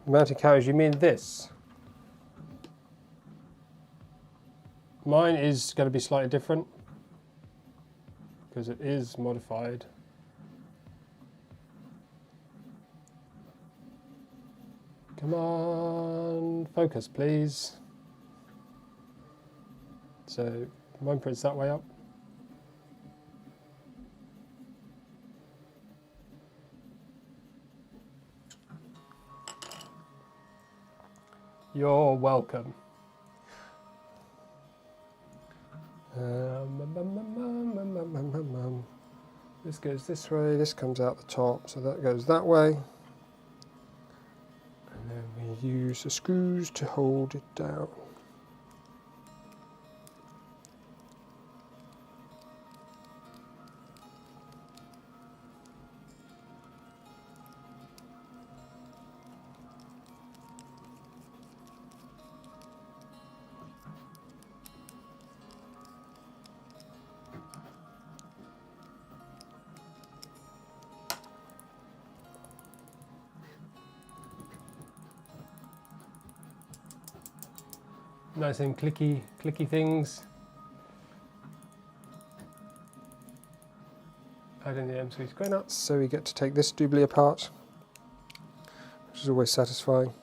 Mounting carriage, you mean this? Mine is going to be slightly different because it is modified. Come on, focus please. So mine prints that way up. You're welcome. This goes this way, this comes out the top, so that goes that way. And then we use the screws to hold it down. Nice and clicky things. Add in the M3 square nuts, so we get to take this doobly apart, which is always satisfying.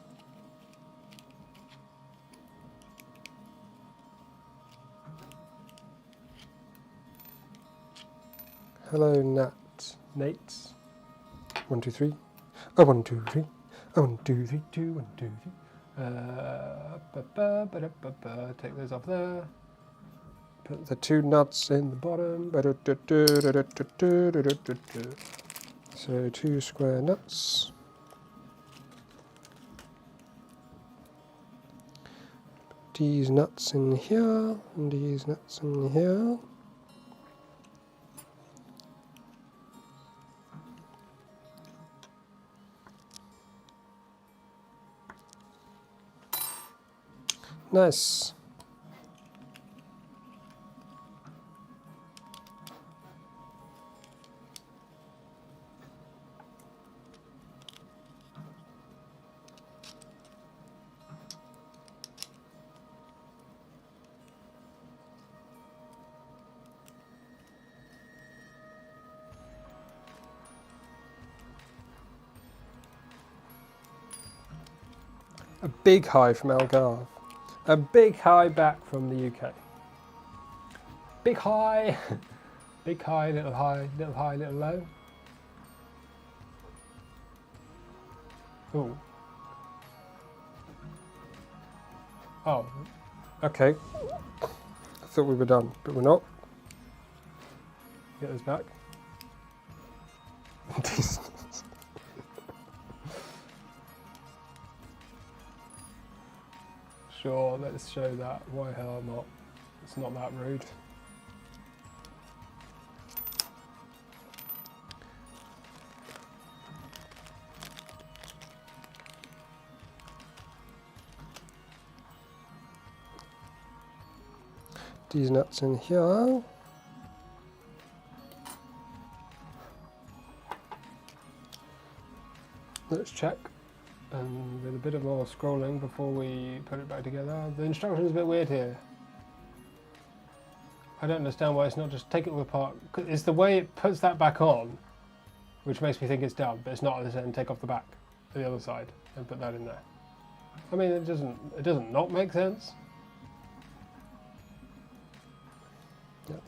Hello, Nate. 1, 2, 3. Oh, 1, 2, 3. Oh, 1, 2, 3, 2, 1, 2, 3. Take those off there. Put the 2 nuts in the bottom. So 2 square nuts. These nuts in here, and these nuts in here. Nice. A big hi from Algarve. A big hi back from the UK. Big hi. Big hi, little high, little high, little low. Ooh. Oh, okay. I thought we were done, but we're not. Get those back. Sure, let's show that. Why hell not? It's not that rude. These nuts in here. Let's check. And with a bit of more scrolling before we put it back together. The instruction's a bit weird here. I don't understand why it's not just take it all apart. It's the way it puts that back on, which makes me think it's done, but it's not. It's then take off the back, the other side, and put that in there. I mean, it doesn't not make sense. Yep.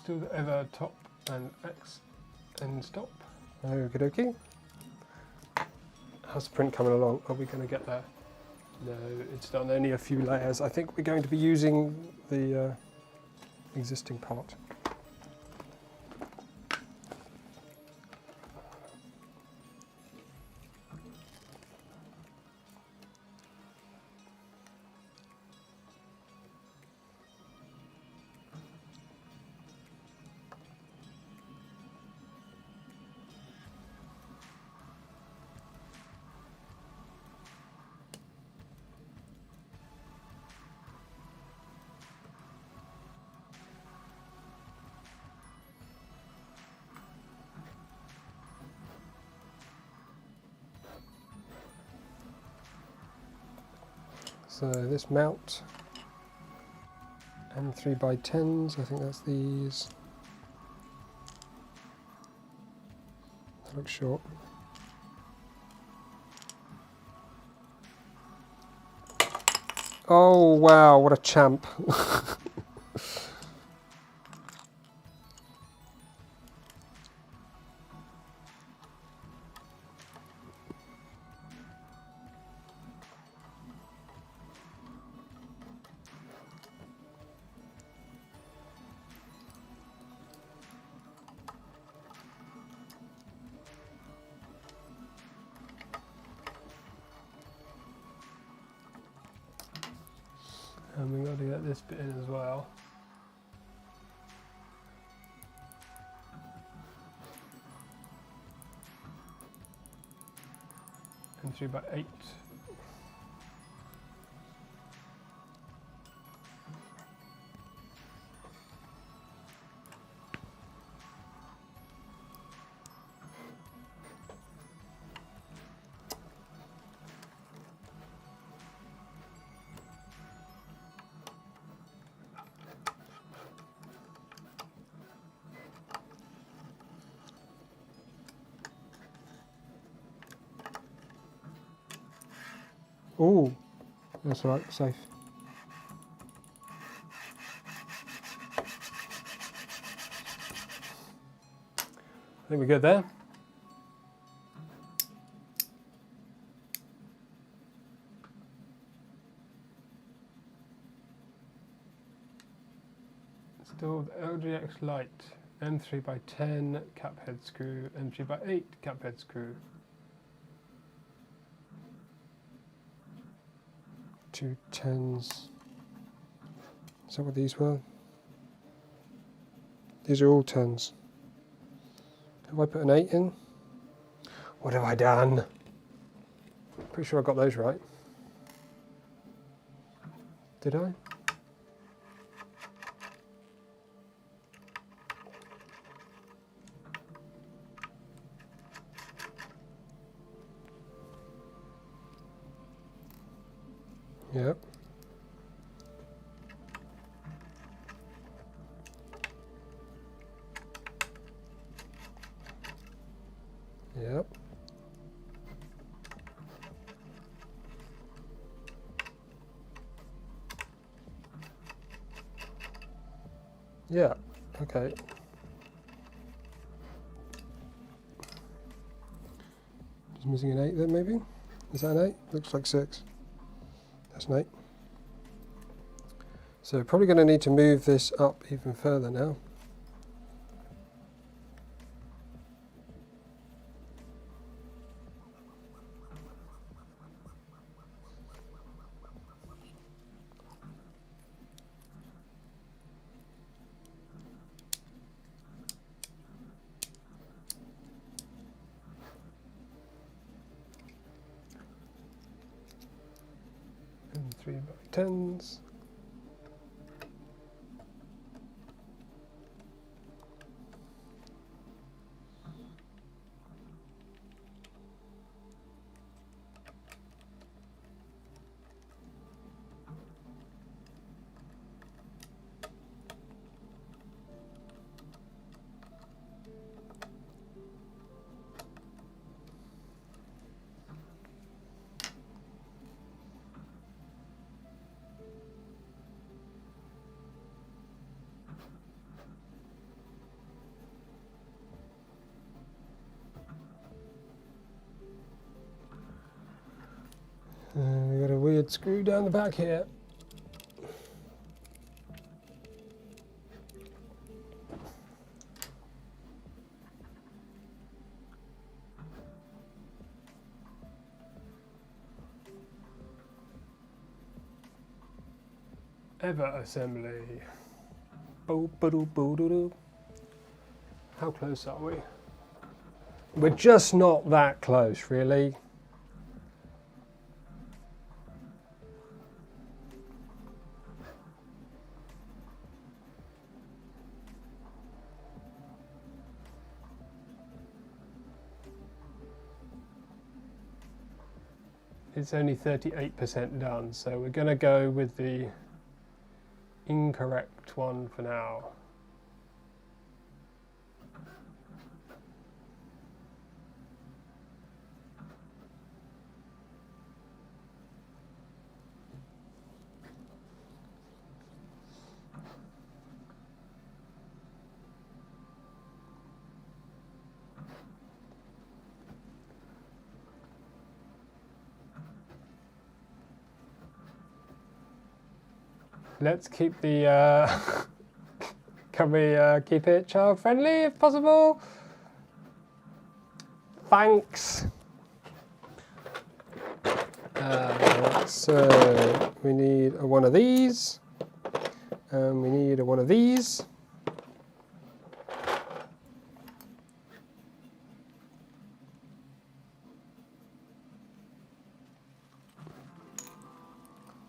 Do the EVA top and X endstop. Okie dokie. How's the print coming along? Are we going to get there? No, it's done. Only a few layers. I think we're going to be using the existing part. So this mount and 3x10s, I think that's these. That looks short. Oh wow, what a champ. And we've got to get this bit in as well. And 3x8. Oh, that's all right, safe. I think we're good there. Still the LGX light, M3x10 cap head screw, M3x8 cap head screw. 2 10s. Is that what these were? These are all 10s. Have I put an 8 in? What have I done? Pretty sure I got those right. Did I? Yep. Yep. Yeah, okay. Just missing an 8 there maybe? Is that an 8? Looks like 6. That's an 8. So probably going to need to move this up even further now. Hotends. We got a weird screw down the back here. EVA assembly. How close are we? We're just not that close, really. It's only 38% done, so we're going to go with the incorrect one for now. Let's keep the, can we keep it child friendly if possible? Thanks. So we need one of these, and we need one of these.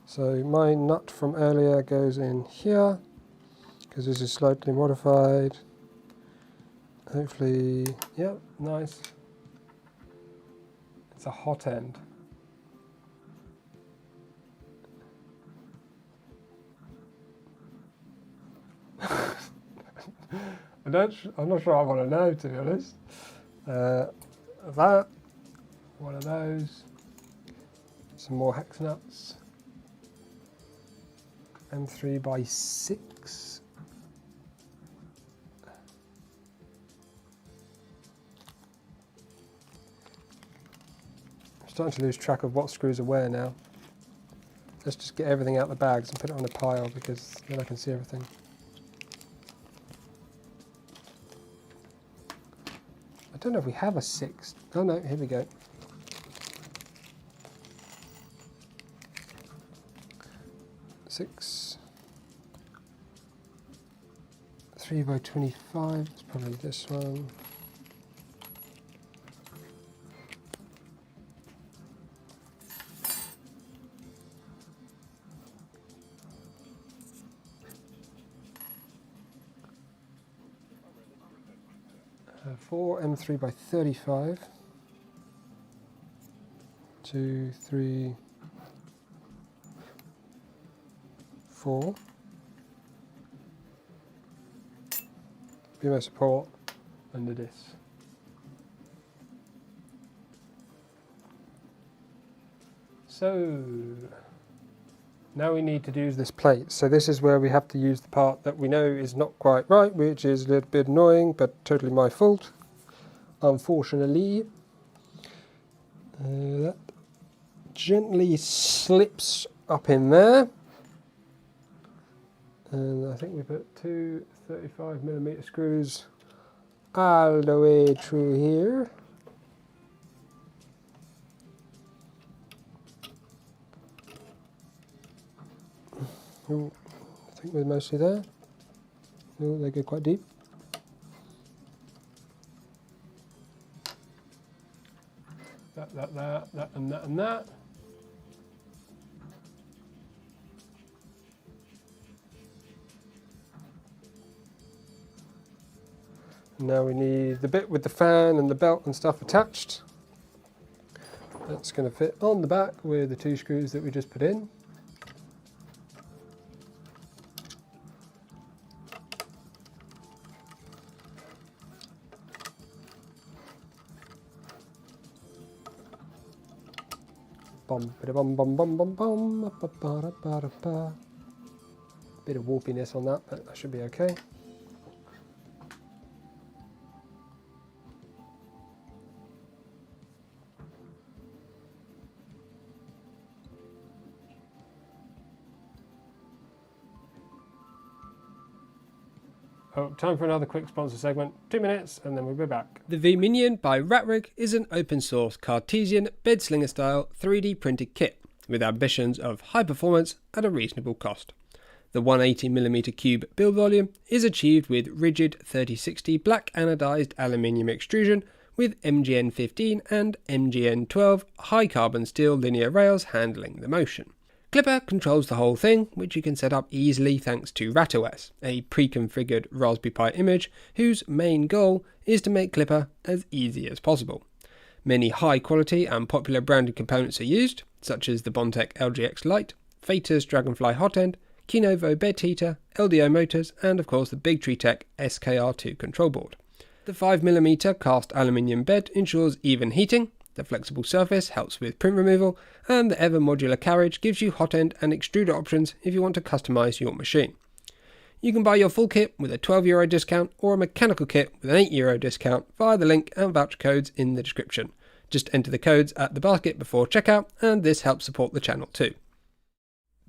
So my nut from earlier goes in here, because this is slightly modified. Hopefully, yep, nice. It's a Hotend. I'm not sure I want to know, to be honest. That, one of those, some more hex nuts. M3x6. I'm starting to lose track of what screws are where now. Let's just get everything out of the bags and put it on a pile, because then I can see everything. I don't know if we have a 6. Oh no, here we go. Six. 3x25. It's probably this one. Four M3x35. 2, 3, 4. BMO support under this. So now we need to use this plate. So this is where we have to use the part that we know is not quite right, which is a little bit annoying, but totally my fault, unfortunately. That gently slips up in there. And I think we put two 35mm screws all the way through here. Ooh, I think we're mostly there. Oh, they go quite deep. That, and that, and that. Now we need the bit with the fan and the belt and stuff attached. That's going to fit on the back with the 2 screws that we just put in. Bum, bum, bum, bum, bum, bum, ba, ba, ba, ba, ba. Bit of warpiness on that, but that should be okay. Oh, time for another quick sponsor segment. 2 minutes and then we'll be back. The V-minion by Rat Rig is an open source Cartesian bed slinger style 3D printed kit with ambitions of high performance at a reasonable cost. The 180mm cube build volume is achieved with rigid 3060 black anodized aluminium extrusion with MGN15 and MGN12 high carbon steel linear rails handling the motion. Clipper controls the whole thing, which you can set up easily thanks to RatOS, a pre-configured Raspberry Pi image whose main goal is to make Clipper as easy as possible. Many high quality and popular branded components are used, such as the Bontech LGX Lite, Fater's Dragonfly Hotend, Kinovo bed heater, LDO motors, and of course the Big Tree Tech SKR2 control board. The 5mm cast aluminium bed ensures even heating, the flexible surface helps with print removal, and the EVA Modular Carriage gives you hot end and extruder options if you want to customise your machine. You can buy your full kit with a €12 discount or a mechanical kit with an €8 discount via the link and voucher codes in the description. Just enter the codes at the basket before checkout, and this helps support the channel too.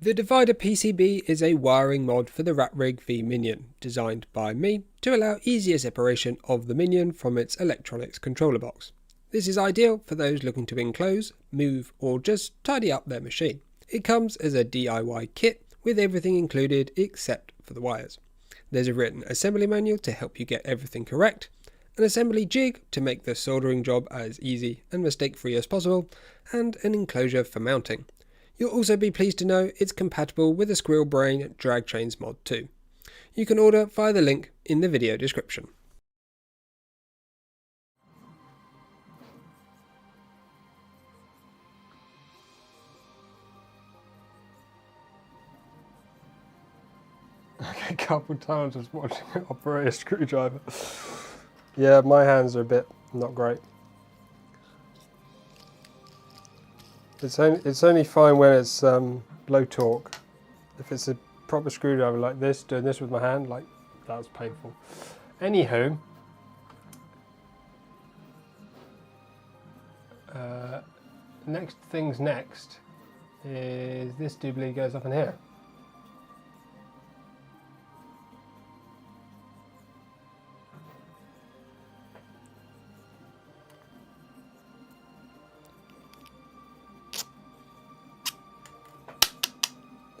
The Divider PCB is a wiring mod for the Rat Rig V-minion, designed by me to allow easier separation of the minion from its electronics controller box. This is ideal for those looking to enclose, move, or just tidy up their machine. It comes as a DIY kit with everything included except for the wires. There's a written assembly manual to help you get everything correct, an assembly jig to make the soldering job as easy and mistake-free as possible, and an enclosure for mounting. You'll also be pleased to know it's compatible with the Squirrel Brain drag trains mod too. You can order via the link in the video description. Okay, couple times just watching it operate a screwdriver. Yeah, my hands are a bit not great. It's only fine when it's low torque. If it's a proper screwdriver like this, doing this with my hand, like that was painful. Anywho, next things next is this doobly goes up in here.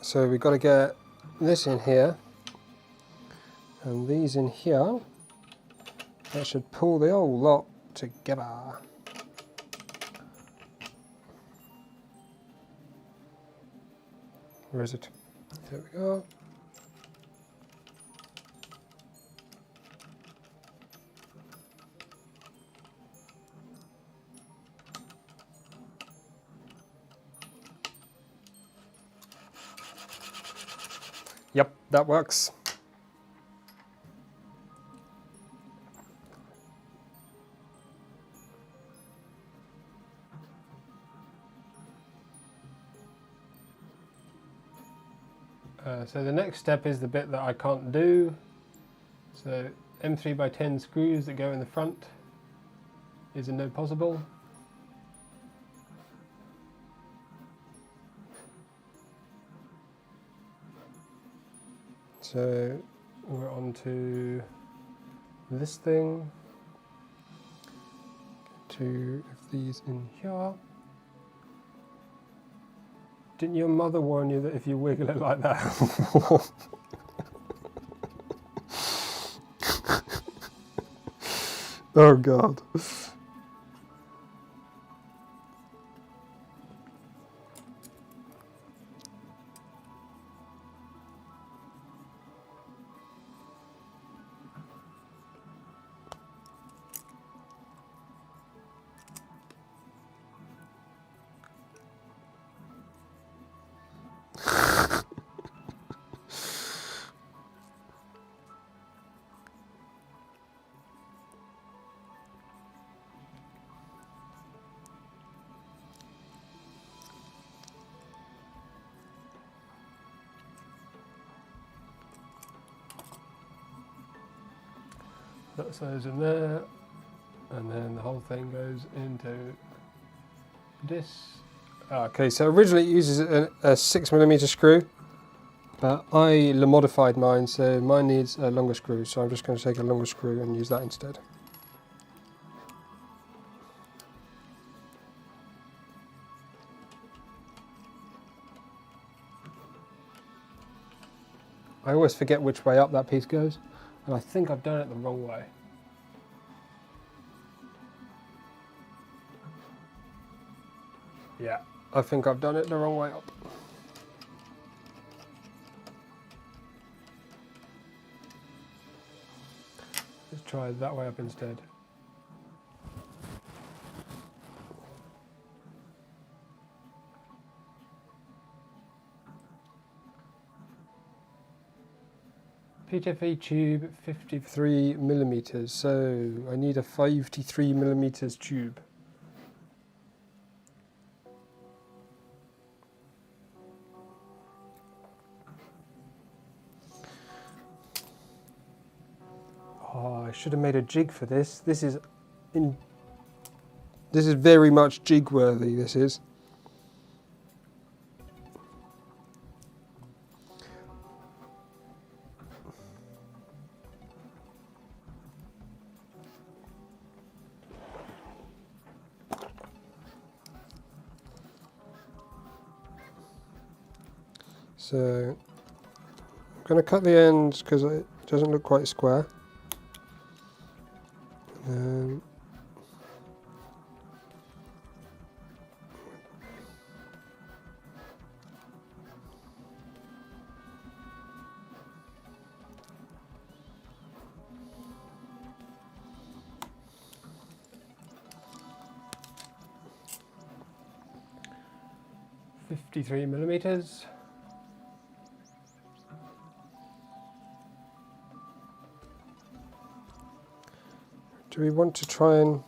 So we've got to get this in here and these in here. That should pull the whole lot together. Where is it? There we go. Yep, that works. So the next step is the bit that I can't do. So M3x10 screws that go in the front is a no possible. So we're on to this thing. Get 2 of these in here. Didn't your mother warn you that if you wiggle it like that? Oh God. That goes in there, and then the whole thing goes into this. Okay, so originally it uses a 6mm screw, but I modified mine, so mine needs a longer screw, so I'm just going to take a longer screw and use that instead. I always forget which way up that piece goes, and I think I've done it the wrong way. Yeah, I think I've done it the wrong way up. Let's try it that way up instead. PTFE tube 53mm, so I need a 53mm tube. Oh, I should have made a jig for this. This is very much jig worthy, this is. So I'm going to cut the ends because it doesn't look quite square. 53mm. Do we want to try and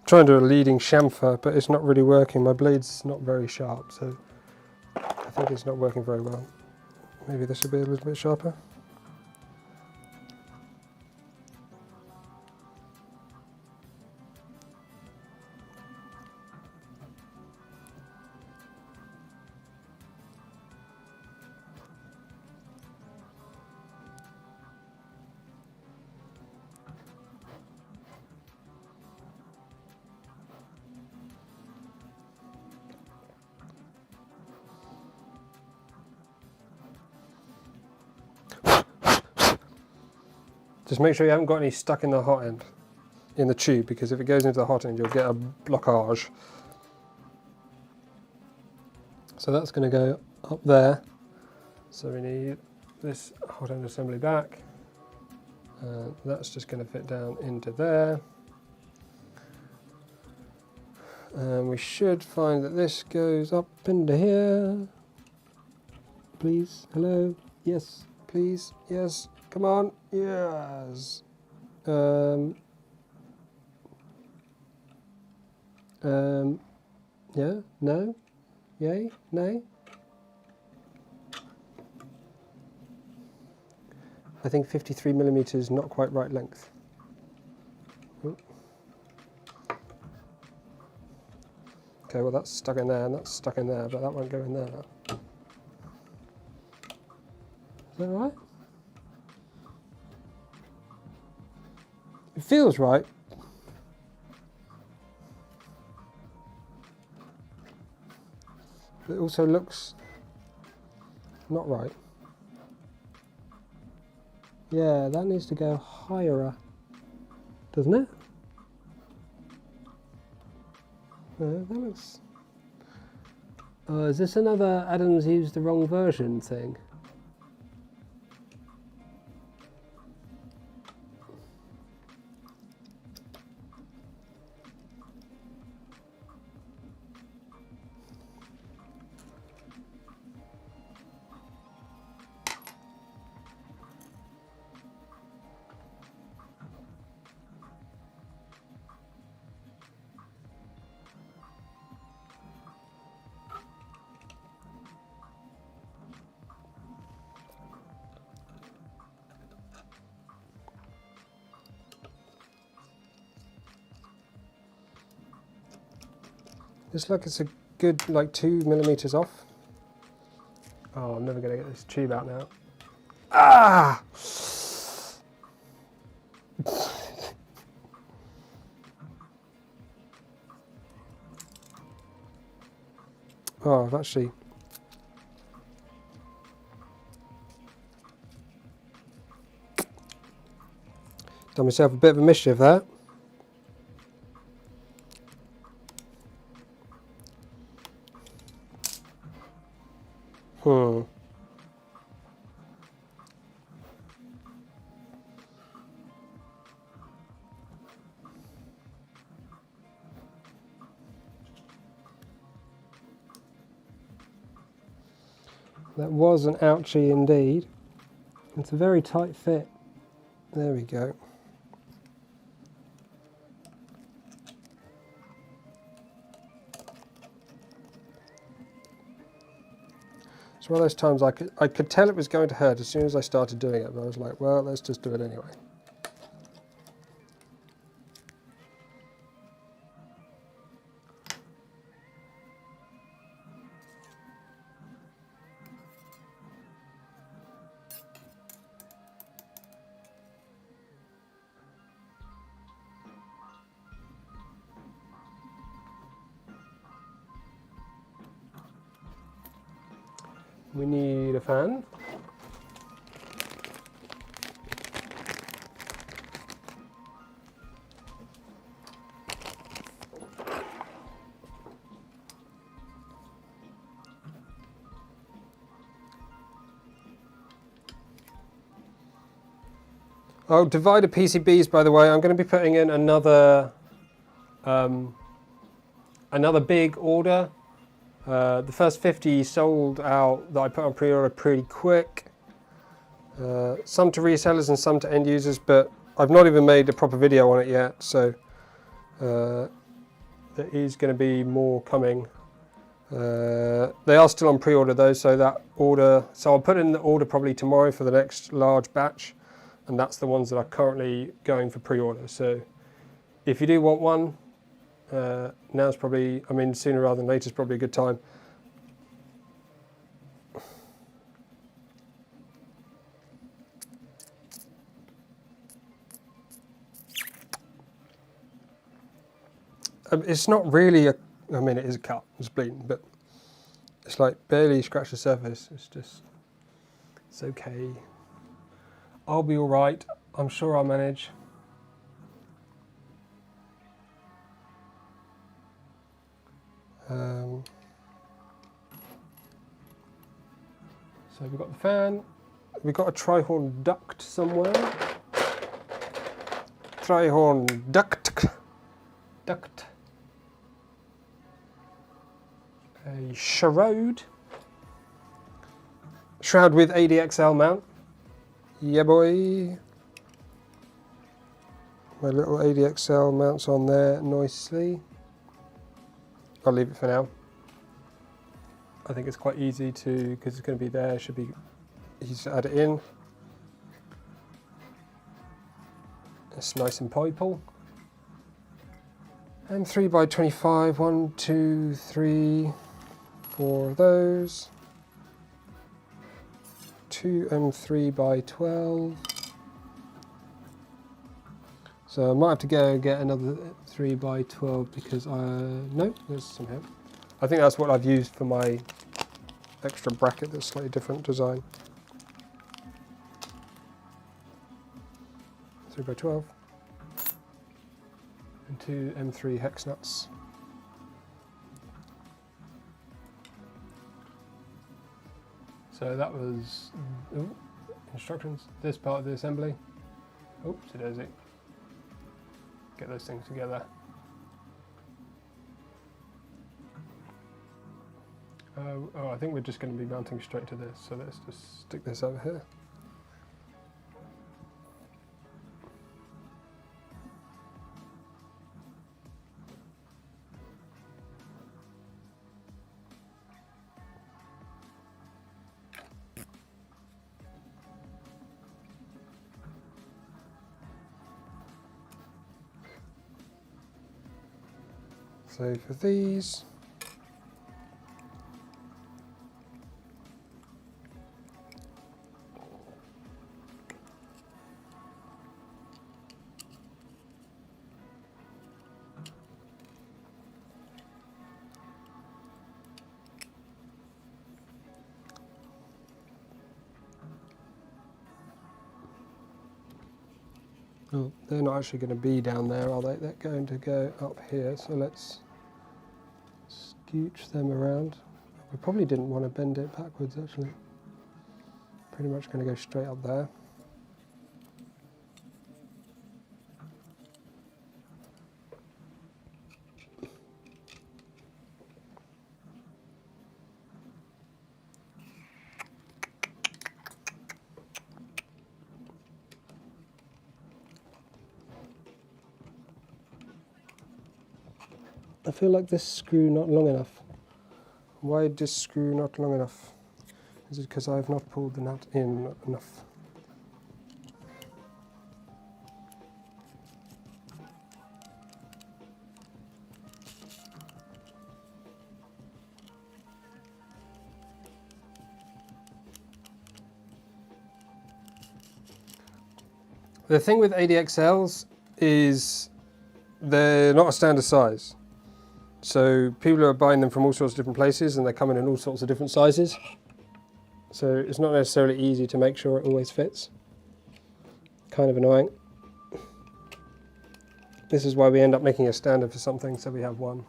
trying to do a leading chamfer, but it's not really working. My blade's not very sharp, so I think it's not working very well. Maybe this will be a little bit sharper. Just make sure you haven't got any stuck in the hot end, in the tube, because if it goes into the hot end, you'll get a blockage. So that's going to go up there. So we need this hot end assembly back. That's just going to fit down into there. And we should find that this goes up into here. Please, hello, yes, please, yes. Come on, yes. Yeah, no, yay, nay. I think 53mm is not quite right length. Ooh. Okay, well that's stuck in there and that's stuck in there, but that won't go in there. Is that right? It feels right. But it also looks not right. Yeah, that needs to go higher, doesn't it? No, that looks... is this another Adam's used the wrong version thing? Looks like it's a good like 2mm off. Oh, I'm never going to get this tube out now. Ah! Oh, I've actually... done myself a bit of a mischief there. That was an ouchie indeed. It's a very tight fit. There we go. It's one of those times I could tell it was going to hurt as soon as I started doing it, but I was like, well, let's just do it anyway. We need a fan. Oh, divider PCBs, by the way, I'm going to be putting in another big order. The first 50 sold out that I put on pre-order pretty quick. Some to resellers and some to end users, but I've not even made a proper video on it yet, so there is going to be more coming. They are still on pre-order though, so I'll put in the order probably tomorrow for the next large batch, and that's the ones that are currently going for pre-order. So if you do want one, now's probably, I mean, sooner rather than later is probably a good time. It's not really a, I mean, it is a cut, it's bleeding, but it's like barely scratched the surface. It's okay. I'll be all right. I'm sure I'll manage. So we've got the fan, we've got a tri-horn duct somewhere. Tri-horn duct. A shroud with ADXL mount. Yeah, boy. My little ADXL mounts on there nicely. I'll leave it for now. I think it's quite easy to, because it's going to be there, should be easy to add it in. It's nice and pipal. And 3x25, 1, 2, 3, 4 of those. 2 M3x12. So I might have to go get another 3x12 because no, there's some help. I think that's what I've used for my extra bracket that's slightly different design. 3x12 and 2 M3 hex nuts. So that was instructions. This part of the assembly. Oops, it is it. Get those things together. Oh, I think we're just going to be mounting straight to this, so let's just stick this over here. So for these, Oh, they're not actually going to be down there, are they? They're going to go up here, so let's scooch them around. We probably didn't want to bend it backwards, actually. Pretty much going to go straight up there. I feel like this screw not long enough. Why is this screw not long enough? Is it because I have not pulled the nut in enough? The thing with ADXLs is they're not a standard size. So people are buying them from all sorts of different places and they come in all sorts of different sizes. So it's not necessarily easy to make sure it always fits. Kind of annoying. This is why we end up making a standard for something, so we have one.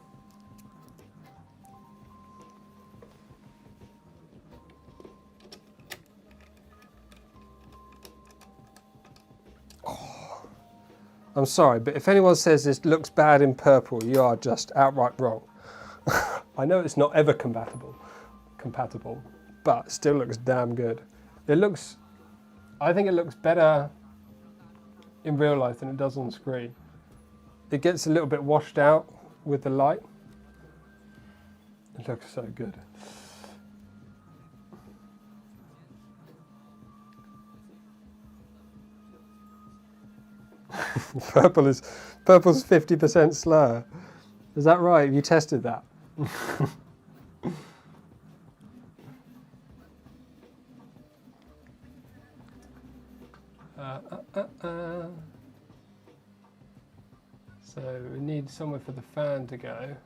I'm sorry, but if anyone says this looks bad in purple, you are just outright wrong. I know it's not ever compatible, but still looks damn good. I think it looks better in real life than it does on screen. It gets a little bit washed out with the light. It looks so good. Purple's 50% slower. Is that right? Have you tested that? So we need somewhere for the fan to go.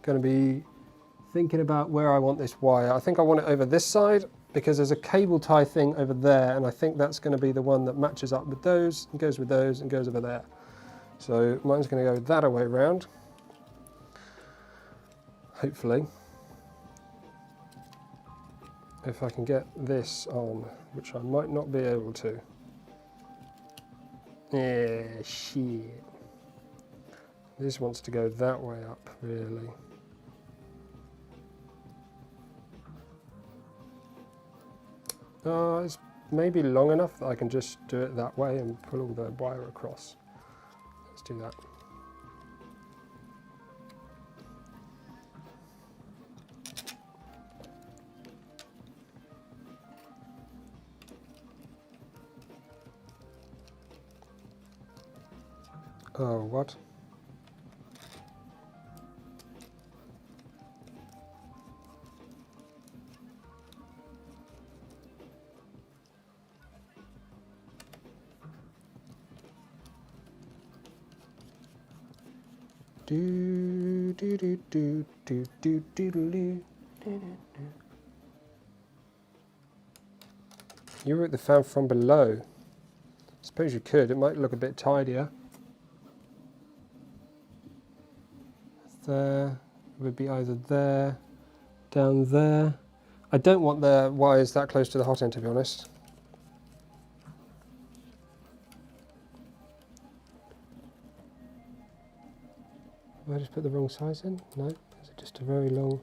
Going to be thinking about where I want this wire. I think I want it over this side because there's a cable tie thing over there, and I think that's going to be the one that matches up with those and goes with those and goes over there. So mine's going to go that way round, hopefully. If I can get this on, which I might not be able to. Yeah, shit. This wants to go that way up, really. It's maybe long enough that I can just do it that way and pull all the wire across. Let's do that. Oh, what? Do do do do do do do do. You route the fan from below. Suppose you could. It might look a bit tidier. There it would be either there, down there. I don't want the wires that close to the hot end, to be honest. Have I just put the wrong size in? No, is it just a very long?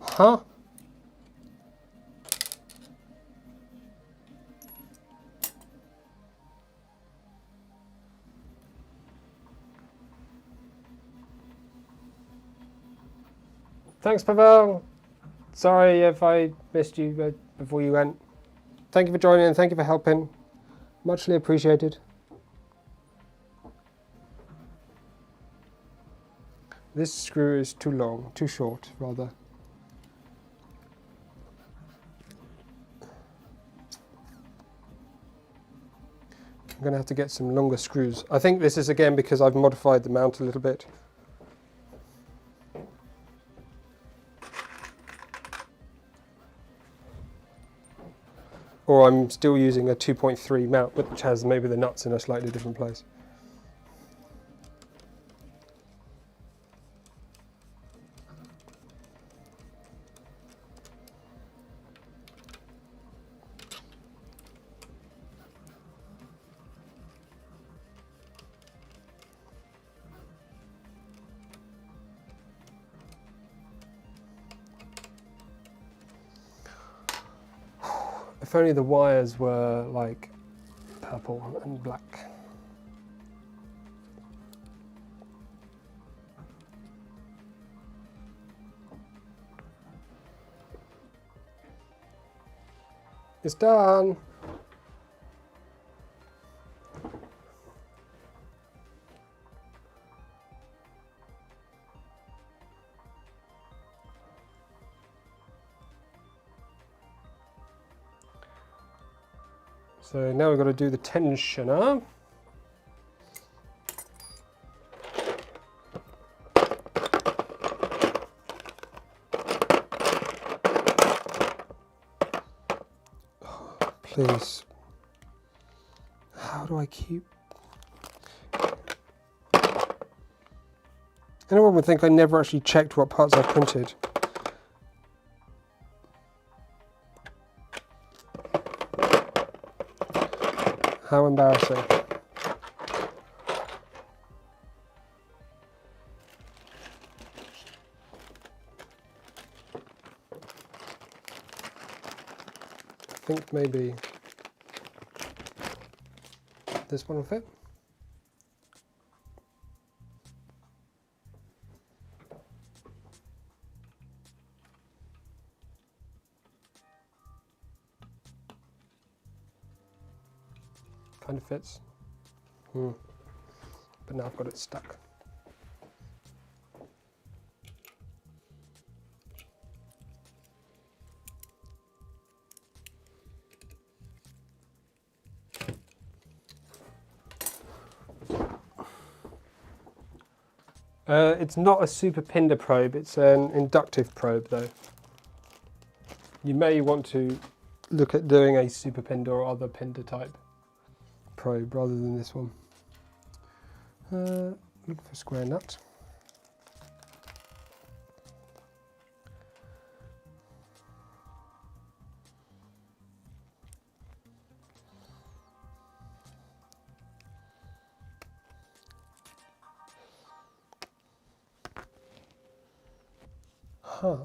Huh? Thanks, Pavel. Sorry if I missed you before you went. Thank you for joining and thank you for helping. Muchly appreciated. This screw is too long, too short, rather. I'm going to have to get some longer screws. I think this is again because I've modified the mount a little bit. or I'm still using a 2.3 mount, which has maybe the nuts in a slightly different place. If only the wires were like purple and black. It's done. So now we've got to do the tensioner. Please. How do I keep... Anyone would think I never actually checked what parts I printed. How embarrassing. I think maybe this one will fit. Kind of fits. But now I've got it stuck. It's not a super pinder probe, it's an inductive probe though. You may want to look at doing a super pinder or other pinder type probe rather than this one. Look for square nut. Huh.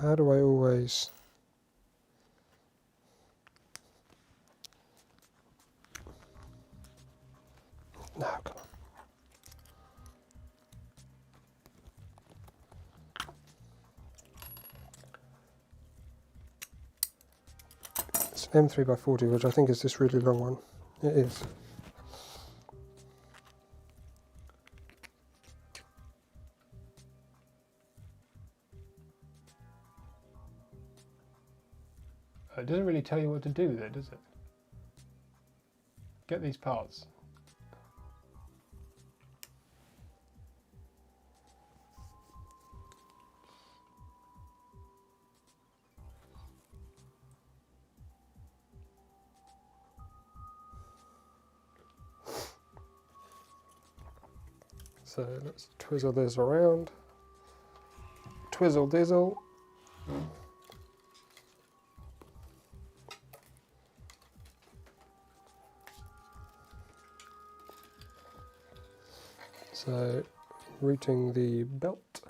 How do I always... No, come on. It's an M3x40, which I think is this really long one. It is. It doesn't really tell you what to do with it, does it? Get these parts. So let's twizzle this around. Twizzle dizzle. So, routing the belt.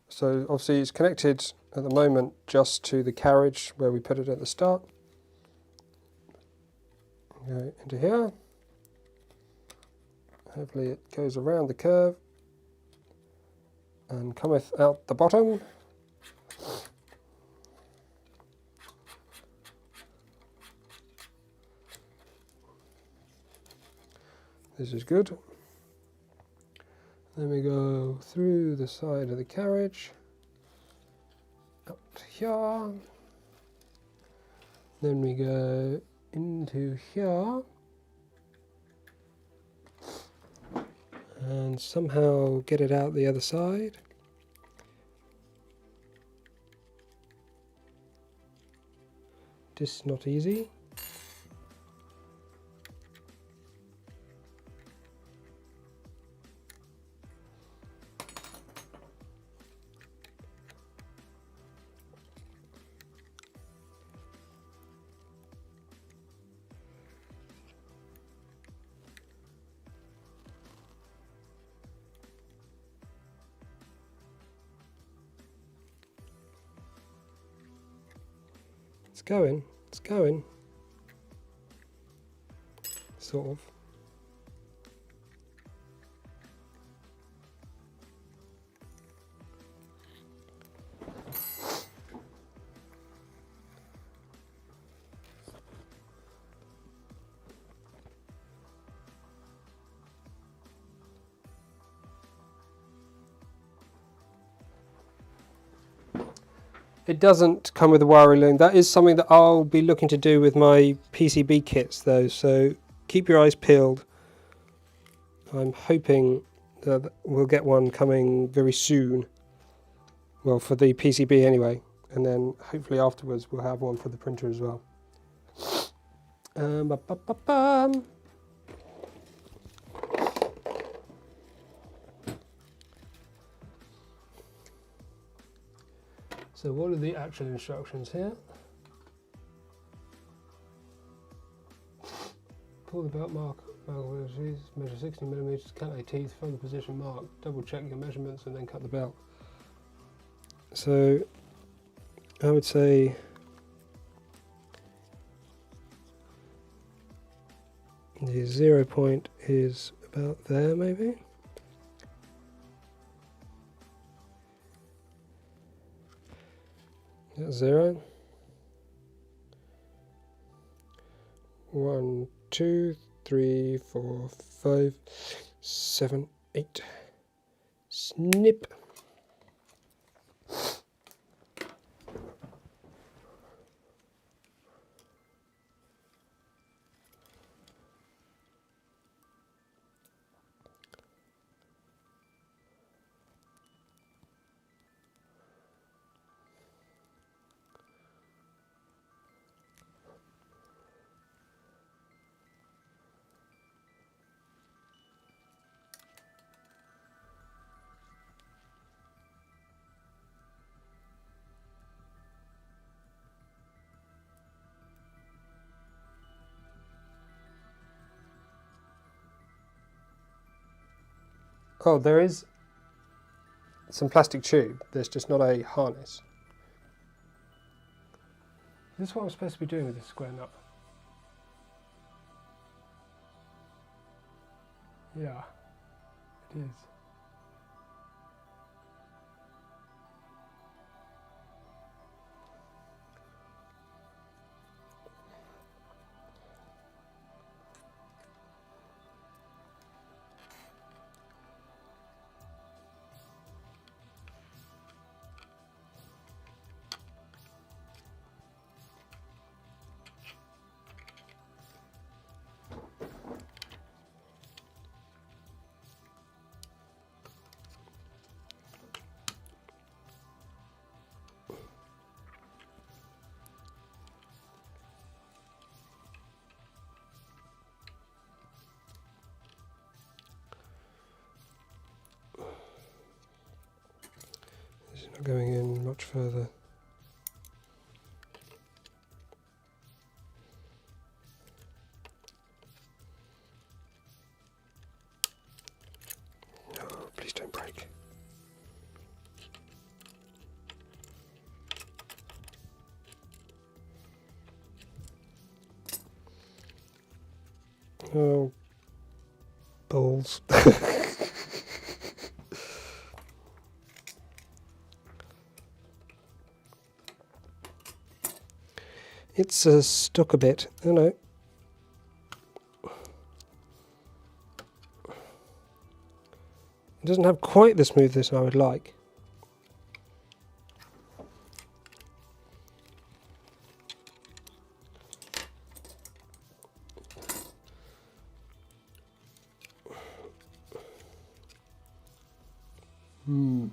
So obviously it's connected at the moment just to the carriage where we put it at the start. Go into here. Hopefully it goes around the curve and cometh out the bottom. This is good. Then we go through the side of the carriage, up here. Then we go into here. and somehow get it out the other side. This is not easy. It's going, sort of. It doesn't come with a wiring loom. That is something that I'll be looking to do with my PCB kits though, so keep your eyes peeled. I'm hoping that we'll get one coming very soon. Well, for the PCB anyway, and then hopefully afterwards we'll have one for the printer as well. So what are the actual instructions here? Pull the belt mark, measure 60mm, cut a teeth from the position marked, double check your measurements and then cut the belt. So I would say the 0 point is about there maybe. That's 0. 1, 2, 3, 4, 5, 7, 8. Snip. Oh, there is some plastic tube. There's just not a harness. Is this what I'm supposed to be doing with this square nut? Yeah, it is. This is not going in much further. No, please don't break. Oh, balls. It's stuck a bit. Oh no. It doesn't have quite the smoothness I would like. I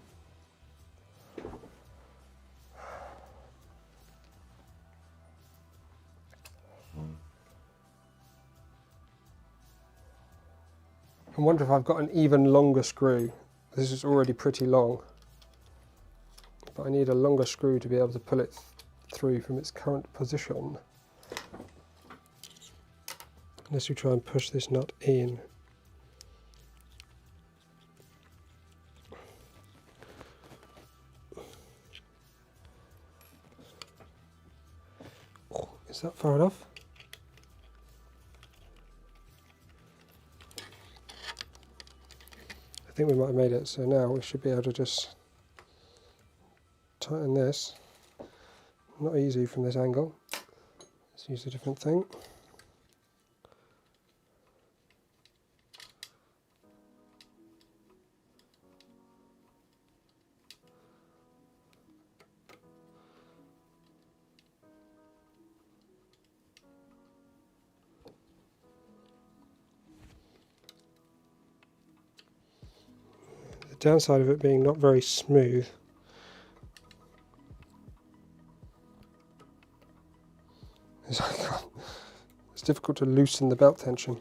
wonder if I've got an even longer screw. This is already pretty long, but I need a longer screw to be able to pull it through from its current position. Unless we try and push this nut in. Oh, is that far enough? I think we might have made it, so now we should be able to just tighten this. Not easy from this angle. Let's use a different thing. The downside of it being not very smooth is it's difficult to loosen the belt tension.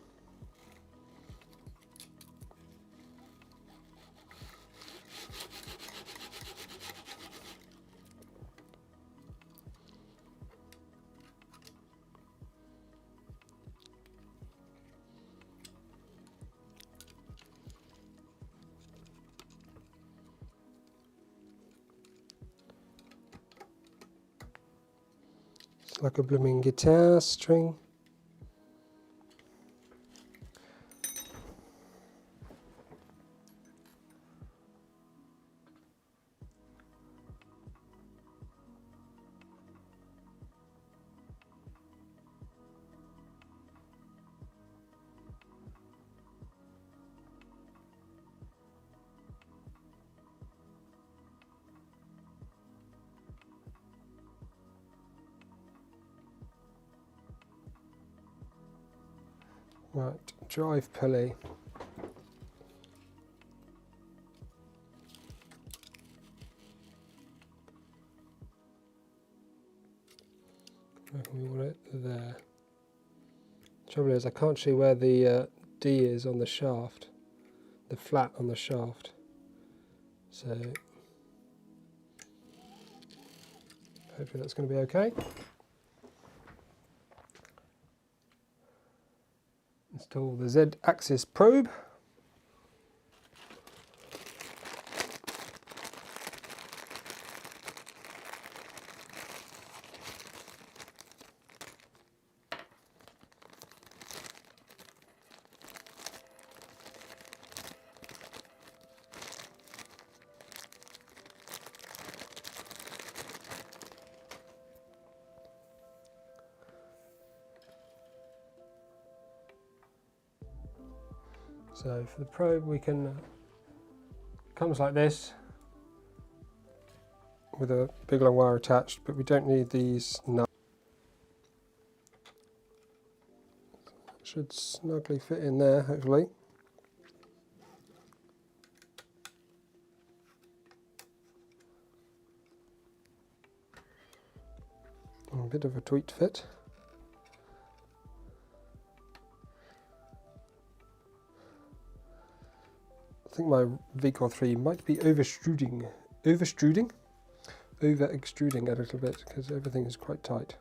It's like a blooming guitar string. Right, drive pulley. I reckon we want it there. Trouble is, I can't see where the D is on the shaft, the flat on the shaft. So hopefully that's going to be okay. Install the Z-axis probe. So for the probe we can, comes like this with a big long wire attached, but we don't need these nuts. Should snugly fit in there, hopefully. A bit of a tweaked fit. I think my VCore 3 might be over-extruding a little bit because everything is quite tight.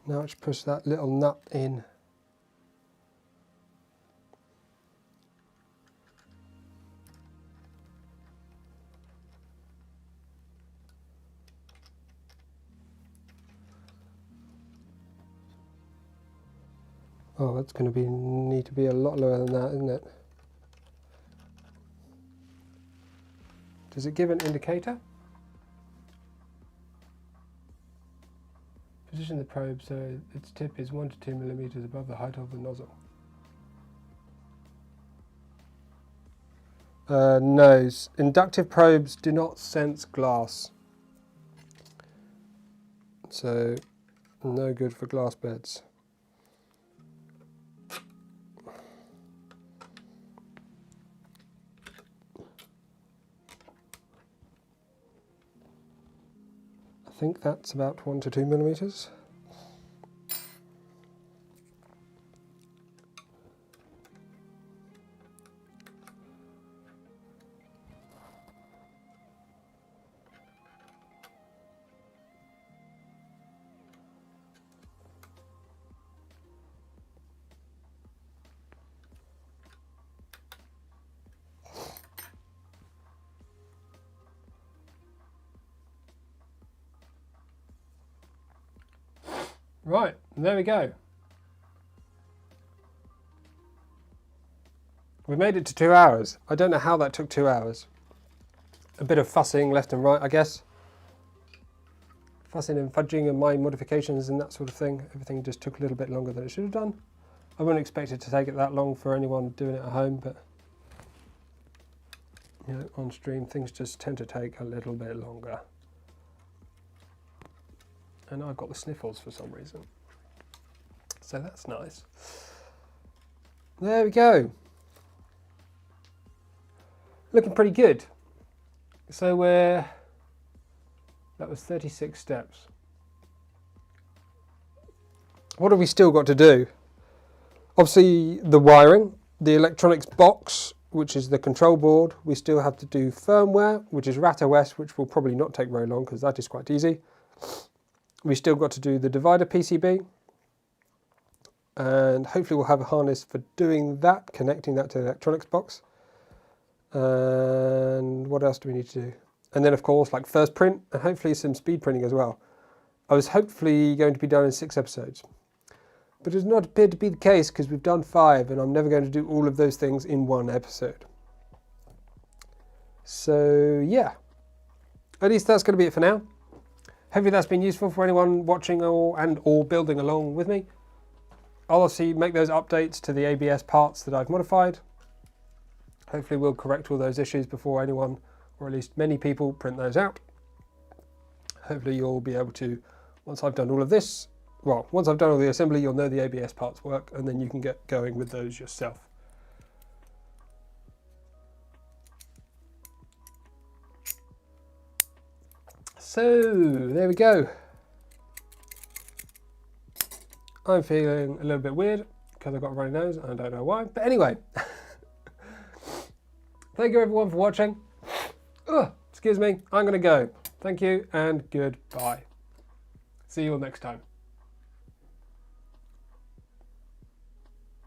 Now let's push that little nut in. Oh, that's going to need to be a lot lower than that, isn't it? Does it give an indicator? Position the probe so its tip is 1 to 2 millimeters above the height of the nozzle. No, inductive probes do not sense glass. So, no good for glass beds. I think that's about 1 to 2 millimeters. Right, there we go. We made it to 2 hours. I don't know how that took 2 hours. A bit of fussing left and right, I guess. Fussing and fudging and my modifications and that sort of thing. Everything just took a little bit longer than it should have done. I wouldn't expect it to take it that long for anyone doing it at home, but you know, on stream things just tend to take a little bit longer. And I've got the sniffles for some reason. So that's nice. There we go. Looking pretty good. So that was 36 steps. What have we still got to do? Obviously the wiring, the electronics box, which is the control board. We still have to do firmware, which is Rat OS, which will probably not take very long because that is quite easy. We still got to do the divider PCB, and hopefully we'll have a harness for doing that, connecting that to the electronics box. And what else do we need to do? And then of course, like first print, and hopefully some speed printing as well. I was hopefully going to be done in 6 episodes, but it does not appear to be the case because we've done 5, and I'm never going to do all of those things in 1 episode. So yeah, at least that's going to be it for now. Hopefully that's been useful for anyone watching or building along with me. I'll obviously make those updates to the ABS parts that I've modified. Hopefully we'll correct all those issues before anyone, or at least many people, print those out. Hopefully you'll be able to, once I've done all of this, well, once I've done all the assembly, you'll know the ABS parts work, and then you can get going with those yourself. So, there we go. I'm feeling a little bit weird because I've got a runny nose and I don't know why. But anyway, thank you everyone for watching. Excuse me, I'm going to go. Thank you and goodbye. See you all next time.